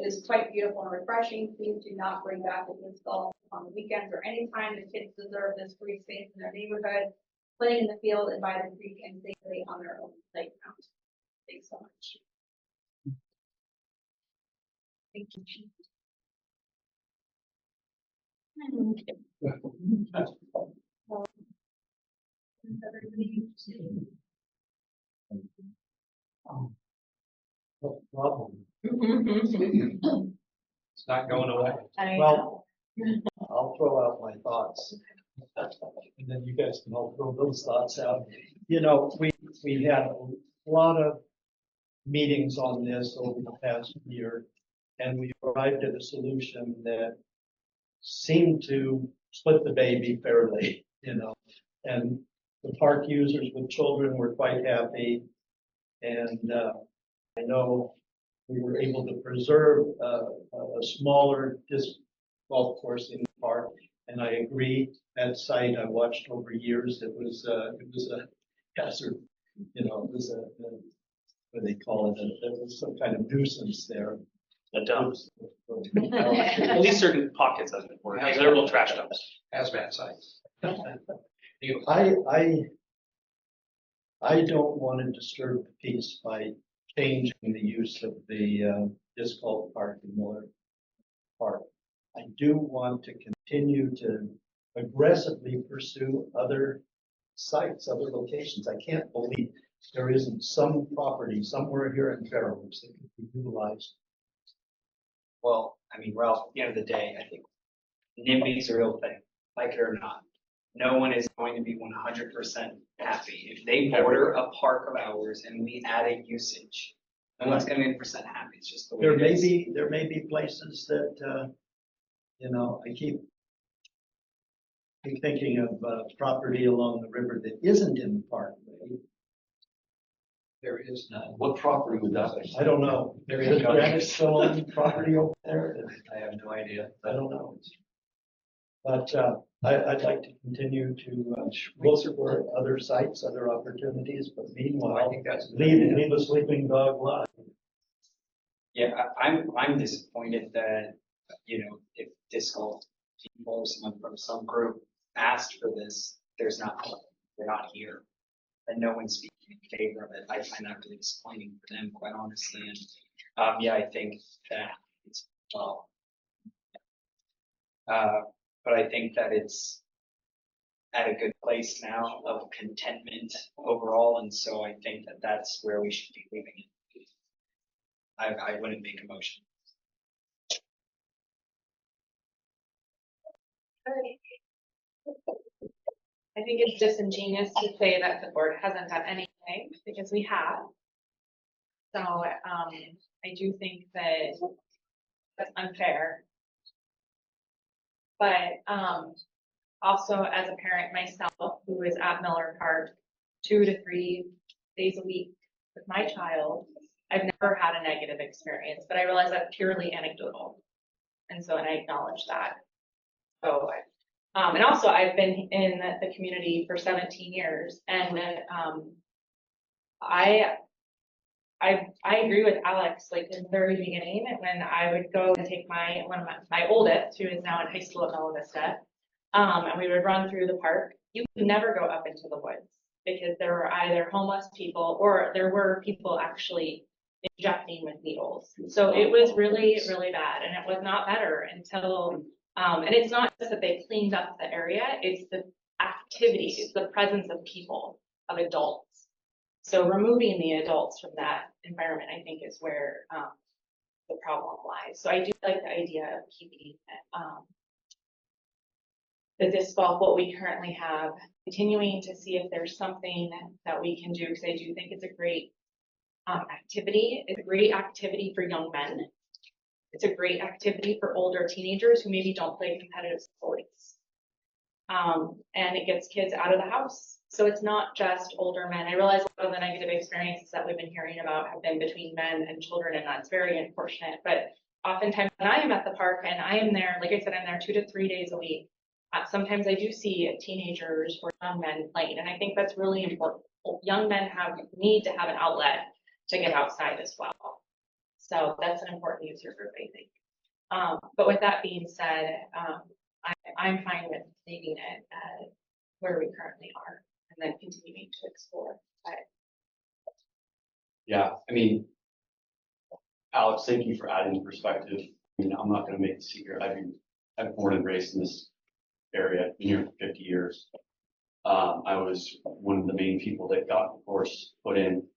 It is quite beautiful and refreshing. Please do not bring back the disc golf on the weekends or anytime. The kids deserve this free space in their neighborhood, playing in the field and by the creek and safely on their own playground. Thanks so much. Thank you. No problem. It's not going away. Well, I'll throw out my thoughts. And then you guys can all throw those thoughts out. You know, we had a lot of meetings on this over the past year, and we arrived at a solution that seemed to split the baby fairly, you know. And the park users with children were quite happy. And I know we were able to preserve a smaller disc golf course in the park. And I agree, that site I watched over years, it was a hazard, you know, it was what do they call it? There was some kind of nuisance there. A dump. At least certain pockets of it were, there were trash dumps. Hazmat sites. I don't want to disturb the peace by changing the use of the disc golf park in Miller Park. I do want to continue to aggressively pursue other sites, other locations. I can't believe there isn't some property somewhere here in Fair Oaks that could be utilized. Well, I mean, Ralph, at the end of the day, I think NIMBY is a real thing, like it or not. No one is going to be 100% happy. If they border a park of ours and we add a usage, no one's going to be 100% happy. It's just the way it is. There may be places that, you know, I keep thinking of property along the river that isn't in the parkway. There is none. What property would that be? I don't know. There is Granite still on property over there. I have no idea. I don't know. But I'd like to continue to look for other sites, other opportunities, but meanwhile, I think that's leave a sleeping dog lie. Yeah, I'm disappointed that, you know, if disc golf people or someone from some group asked for this, they're not here. And no one's speaking in favor of it. I find that really disappointing for them, quite honestly. And yeah, I think that it's well. But I think that it's at a good place now of contentment overall, and so I think that that's where we should be leaving it. I wouldn't make a motion. I think it's disingenuous to say that the board hasn't done anything, because we have. So, I do think that that's unfair. But, also as a parent myself, who is at Miller Park 2 to 3 days a week with my child, I've never had a negative experience, but I realize that's purely anecdotal. And so, and I acknowledge that. So, and also I've been in the community for 17 years, and I agree with Alex, like in the very beginning, when I would go and take my oldest, who is now in high school at Bella Vista, and we would run through the park. You could never go up into the woods because there were either homeless people or there were people actually injecting with needles. So it was really, really bad, and it was not better until, and it's not just that they cleaned up the area, it's the activities, the presence of people, of adults. So removing the adults from that environment, I think, is where the problem lies. So I do like the idea of keeping the disc golf, what we currently have, continuing to see if there's something that we can do, because I do think it's a great activity. It's a great activity for young men. It's a great activity for older teenagers who maybe don't play competitive sports. And it gets kids out of the house. So it's not just older men. I realize a lot of the negative experiences that we've been hearing about have been between men and children, and that's very unfortunate. But oftentimes when I am at the park and I am there, like I said, I'm there 2 to 3 days a week. Sometimes I do see teenagers or young men playing, and I think that's really important. Young men need to have an outlet to get outside as well. So that's an important user group, I think. But with that being said, I'm fine with leaving it at where we currently are and then continuing to explore. But Yeah, I mean, Alex, thank you for adding perspective. I mean, I'm not gonna make a secret. I've born and raised in this area, been here for 50 years. I was one of the main people that got the course put in,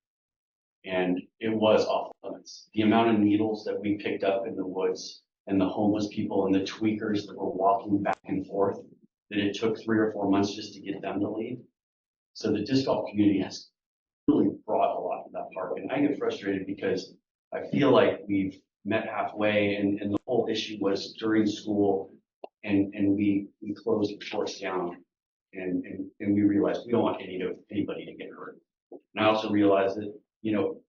and it was off limits. The amount of needles that we picked up in the woods, and the homeless people and the tweakers that were walking back and forth, that it took 3 or 4 months just to get them to leave. So the disc golf community has really brought a lot to that park, and I get frustrated because I feel like we've met halfway, and the whole issue was during school, and we closed the course down, and we realized we don't want anybody to get hurt. And I also realized that, you know,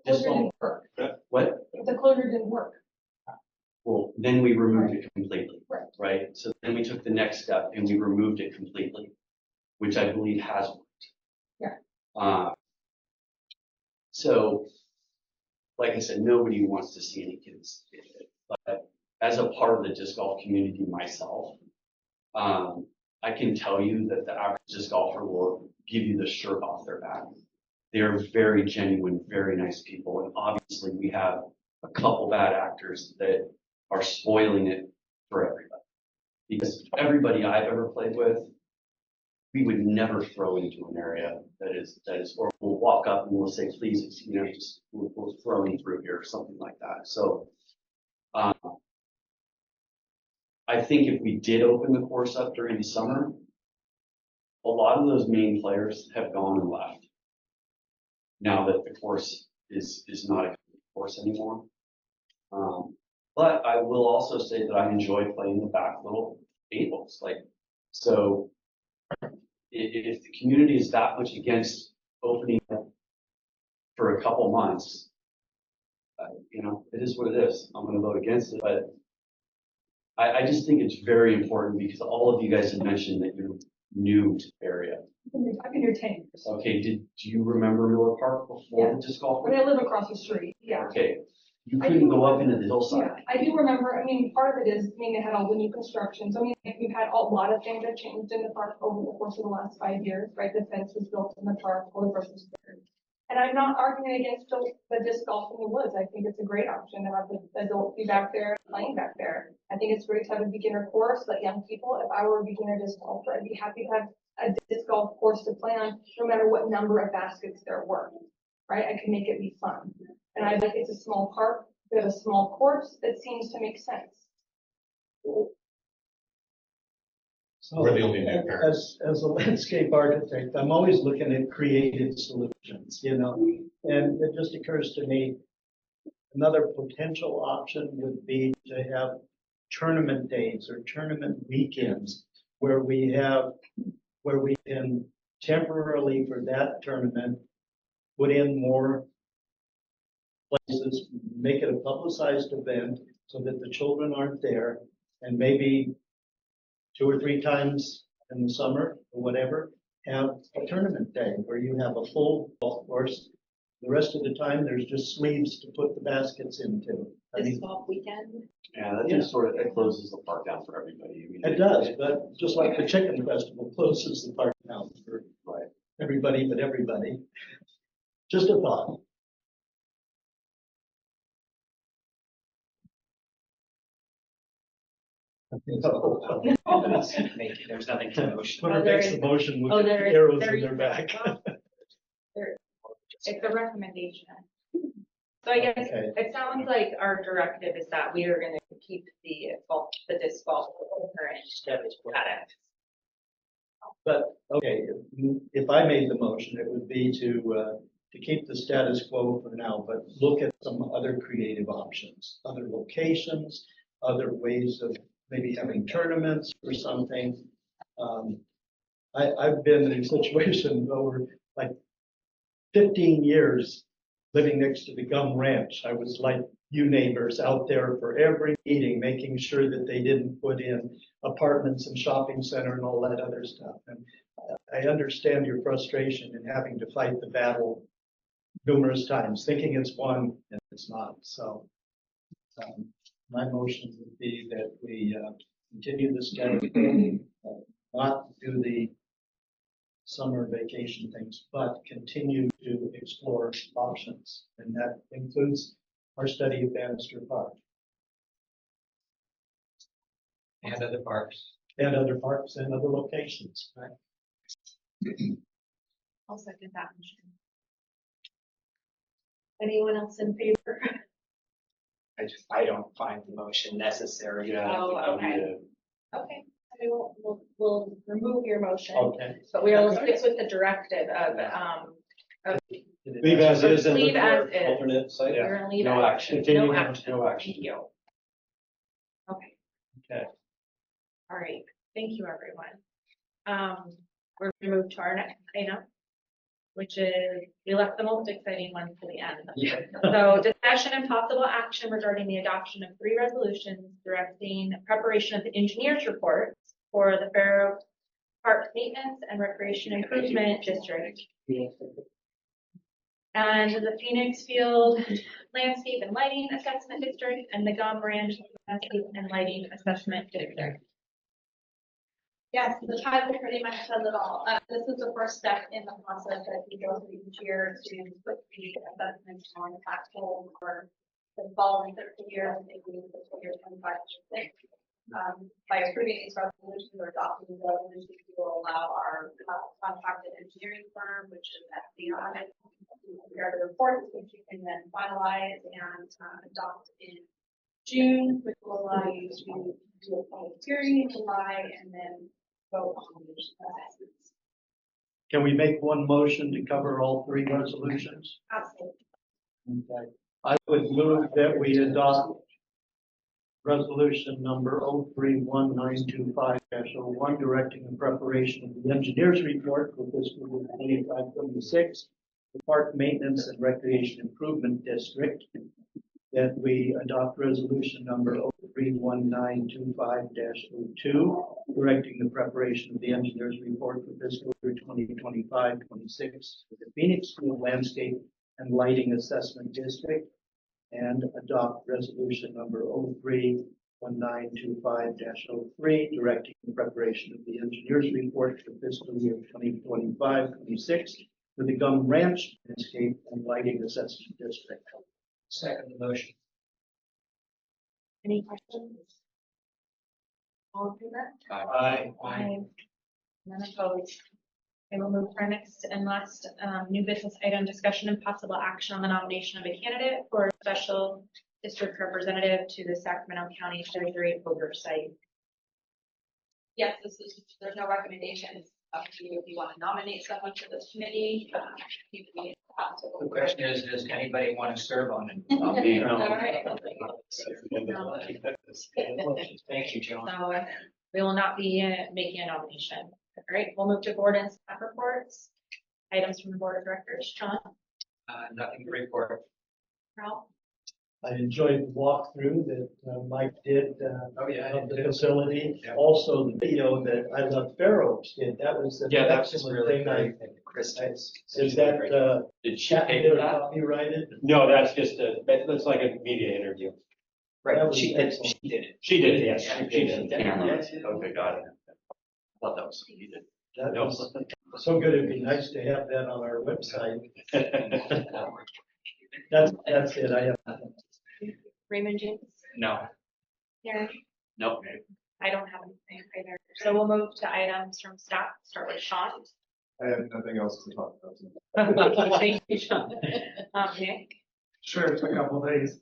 The closure didn't work. what? The closure didn't work. Well, then we removed it completely, right? So then we took the next step and we removed it completely, which I believe has worked. Yeah. So, like I said, nobody wants to see any kids get hit, but as a part of the disc golf community myself, I can tell you that the average disc golfer will give you the shirt off their back. They're very genuine, very nice people, and obviously we have a couple bad actors that are spoiling it for everybody. Because everybody I've ever played with, we would never throw into an area that is, or we'll walk up and we'll say, please, you know, just we'll throw you through here or something like that. So, I think if we did open the course up during the summer, a lot of those main players have gone and left. Now that the course is not a course anymore. But I will also say that I enjoy playing the back little tables. Like, so if the community is that much against opening up for a couple months, you know, it is what it is. I'm going to vote against it, but I just think it's very important because all of you guys have mentioned that you're new to the area. I've been here 10 years. Okay, do you remember Miller Park before the disc golf? But I live across the street, yeah. Okay, you couldn't go up into the hillside. Yeah, I do remember, I mean, part of it is, I mean, they had all the new constructions. I mean, we've had a lot of things that changed in the park over the course of the last 5 years, right? The fence was built in the park, all the versus there. And I'm not arguing against the disc golf in the woods. I think it's a great option to have the adults be back there, playing back there. I think it's great to have a beginner course, let young people, if I were a beginner disc golfer, I'd be happy to have a disc golf course to play on, no matter what number of baskets there were, right? I can make it be fun. And I like, it's a small park, we have a small course that seems to make sense. So, as a landscape architect, I'm always looking at creative solutions, you know, and it just occurs to me, another potential option would be to have tournament days or tournament weekends where we can temporarily for that tournament put in more places, make it a publicized event so that the children aren't there, and maybe 2 or 3 times in the summer or whatever, have a tournament day where you have a full golf course. The rest of the time, there's just sleeves to put the baskets into. Disc golf weekend. Yeah, that just sort of, it closes the park down for everybody. I mean, It does, but just like the chicken festival closes the park down for everybody but everybody. Just a thought. There's nothing to motion. Whoever makes the motion with there is- arrows there in you their go. back. It's a recommendation. So I guess Okay. it sounds like our directive is that we are gonna keep the disc golf current Status quo. status. But, okay, if I made the motion, it would be to keep the status quo for now, but look at some other creative options, other locations, other ways of maybe having tournaments or something. I've been in a situation over like 15 years living next to the Gum Ranch. I was like you neighbors out there for every meeting, making sure that they didn't put in apartments and shopping center and all that other stuff. And I understand your frustration in having to fight the battle numerous times, thinking it's won and it's not. So my motion would be that we continue this status quo, not do the summer vacation things, but continue to explore options. And that includes our study of Bannister Park. And other parks. And other parks and other locations, right? I'll second that motion. Anyone else in favor? I don't find the motion necessary. Oh, okay. Okay, we'll remove your motion. Okay. But we'll stick with the directive of Leave as is and Leave look as for is. alternate site. We're gonna leave No it. action. No Continue, action. no action. Thank you. Okay, Okay. all right. Thank you, everyone. We're gonna move to our next item, which is, we left the most exciting one to the end. Yeah. So discussion and possible action regarding the adoption of 3 resolutions directing preparation of the engineer's reports for the Fair Oaks Park Maintenance and Recreation Improvement District and the Phoenix Field Landscape and Lighting Assessment District and the Gum Ranch Landscape and Lighting Assessment District. Yes, the title pretty much says it all. This is the first step in the process that we go through each year to put the assessments on the tax roll for the following fiscal year, maybe fiscal year 25-26. By approving these resolutions or adopting the resolutions, we will allow our contracted engineering firm, which is SCI, to prepare the reports, which you can then finalize and adopt in June, which will allow you to do a public hearing in July and then vote on the assessments. Can we make one motion to cover all 3 resolutions? Absolutely. Okay. I would move that we adopt resolution number 031925-01, directing the preparation of the engineer's report for fiscal year 25-26, the Park Maintenance and Recreation Improvement District. That we adopt resolution number 031925-02, directing the preparation of the engineer's report for fiscal year 2025-26 for the Phoenix Field Landscape and Lighting Assessment District, and adopt resolution number 031925-03, directing the preparation of the engineer's report for fiscal year 2025-26 for the Gum Ranch Landscape and Lighting Assessment District. Second the motion. Any questions? All in favor? Aye. Aye. None opposed. Okay, we'll move to our next and last new business item, discussion and possible action on the nomination of a candidate for a special district representative to the Sacramento County Treasury Oversight. Yes, there's no recommendation. It's up to you if you want to nominate someone for this committee. The question is, does anybody want to serve on it? All right. Thank you, John. So we will not be making a nomination. All right, we'll move to board and staff reports. Items from the board of directors. Sean? Nothing to report. Ralph? I enjoyed the walkthrough that Mike did Oh, yeah. of the facility. Also, the video that I Love Fair Oaks did. That was an Yeah, that was excellent really thing. great. Chris, Is that did she chat pay did for or that? copyrighted? No, that's just that's like a media interview. That Right, was she excellent. did it. She did, yes. Yeah, She did. Yes. Okay, got it. I thought that was what you did. That No. was so good. It'd be nice to have that on our website. That's it. I have nothing. Raymond James? No. Karen? Nope. I don't have anything either. So we'll move to items from staff. Start with Sean. I have nothing else to talk about. Thank you, Sean. Nick? Sure, it's a couple of things.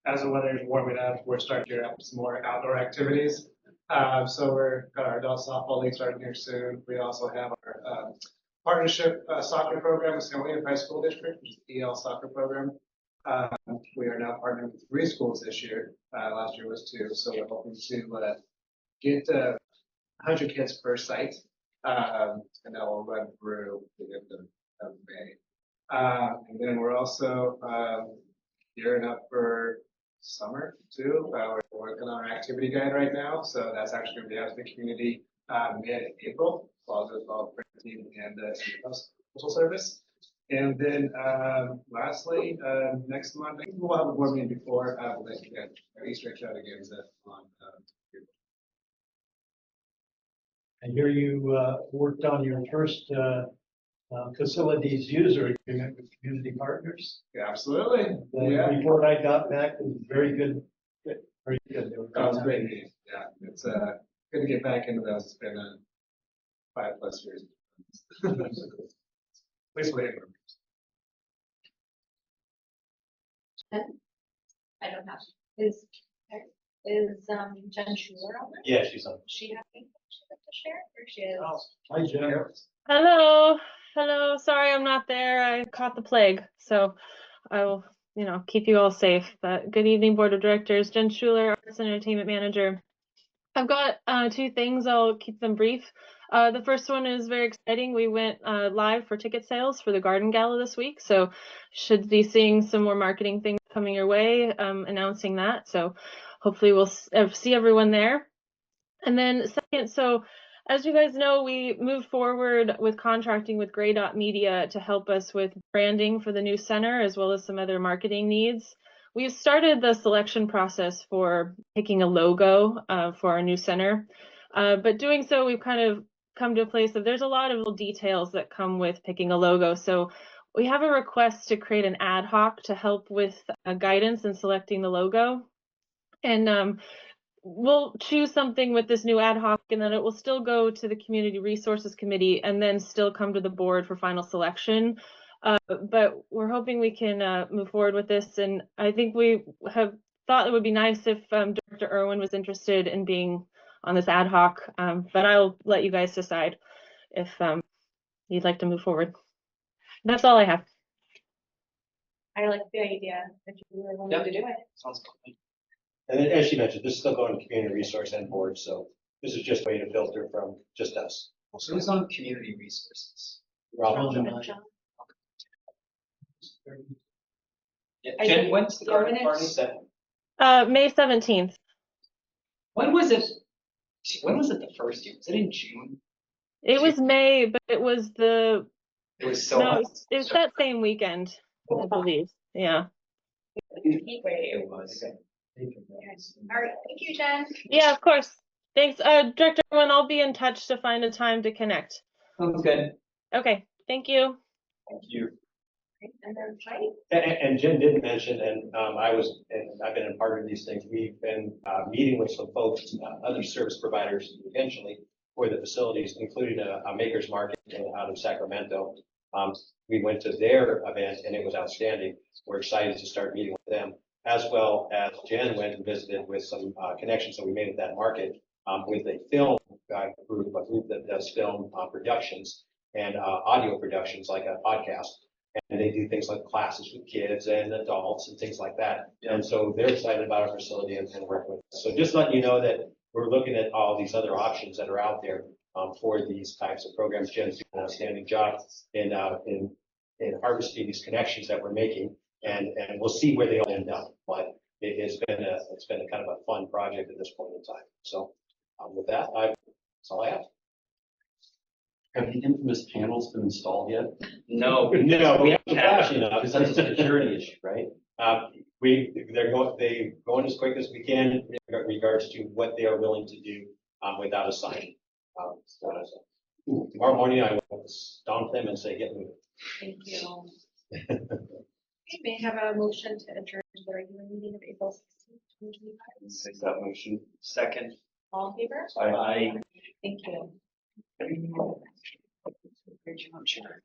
As the weather is warming up, we're starting to gear up some more outdoor activities. So we're got our adult softball league starting here soon. We also have our partnership soccer program with San Luis High School District, which is the EL soccer program. We are now partnering with 3 schools this year. Last year was 2, so we're hoping to get 100 kids per site, and that will run through the end of May. And then we're also gearing up for summer too. We're working on our activity guide right now, so that's actually going to be out to the community mid-April. All goes well for the team and the postal service. And then lastly, next month I think we'll have a board meeting before our Easter extravaganza on. I hear you worked on your first facilities user agreement with community partners. Yeah, absolutely. The report I got back was very good. Very good. That was great. Yeah, it's good to get back into those. It's been 5+ years. At least we I don't have, is Jen Schuler on there? Yeah, she's on. She have anything she'd like to share, or she is? Hi, Jen. Hello, hello. Sorry I'm not there. I caught the plague, so I will, keep you all safe. But good evening, Board of Directors. Jen Schuler, Arts and Entertainment Manager. I've got 2 things. I'll keep them brief. The first one is very exciting. We went live for ticket sales for the Garden Gala this week, so should be seeing some more marketing things coming your way, announcing that. So hopefully we'll see everyone there. And then second, so as you guys know, we moved forward with contracting with Grey Dot Media to help us with branding for the new center, as well as some other marketing needs. We've started the selection process for picking a logo for our new center, but doing so, we've kind of come to a place of there's a lot of little details that come with picking a logo. So we have a request to create an ad hoc to help with guidance in selecting the logo. And we'll choose something with this new ad hoc, and then it will still go to the Community Resources Committee and then still come to the board for final selection. But we're hoping we can move forward with this. And I think we have thought it would be nice if Director Irwin was interested in being on this ad hoc, but I'll let you guys decide if you'd like to move forward. That's all I have. I like the idea that you were willing to do it. Sounds good. And then, as she mentioned, this is still going to community resource and board, so this is just a way to filter from just us. So who's on community resources? Ralph and John. Yeah, Jen, when's the garden party? May 17th. When was it? When was it the first year? Was it in June? It was May, but it was the. It was so. No, it was that same weekend, I believe. Yeah. It was. All right, thank you, Jen. Yeah, of course. Thanks, Director Irwin. I'll be in touch to find a time to connect. Sounds good. Okay, thank you. Thank you. And then Mike? And Jen did mention, and I've been a part of these things. We've been meeting with some folks, other service providers, potentially for the facilities, including a makers market out of Sacramento. We went to their event and it was outstanding. We're excited to start meeting with them, as well as Jen went and visited with some connections that we made at that market with a film group, a group that does film productions and audio productions like a podcast. And they do things like classes with kids and adults and things like that. And so they're excited about our facility and working with us. So just letting you know that we're looking at all these other options that are out there for these types of programs. Jen's doing an outstanding job in harvesting these connections that we're making, and we'll see where they all end up. But it's been a kind of a fun project at this point in time. So with that, that's all I have. Have the infamous panels been installed yet? No, we haven't flashing up Because that's a security issue, right? They're going as quick as we can in regards to what they are willing to do without a sign. Tomorrow morning I will stomp them and say, get moving. Thank you. We may have a motion to adjourn the regular meeting of April 16th, 2025. Take that motion. Second. All in favor? Aye. Thank you. Great job, Chair.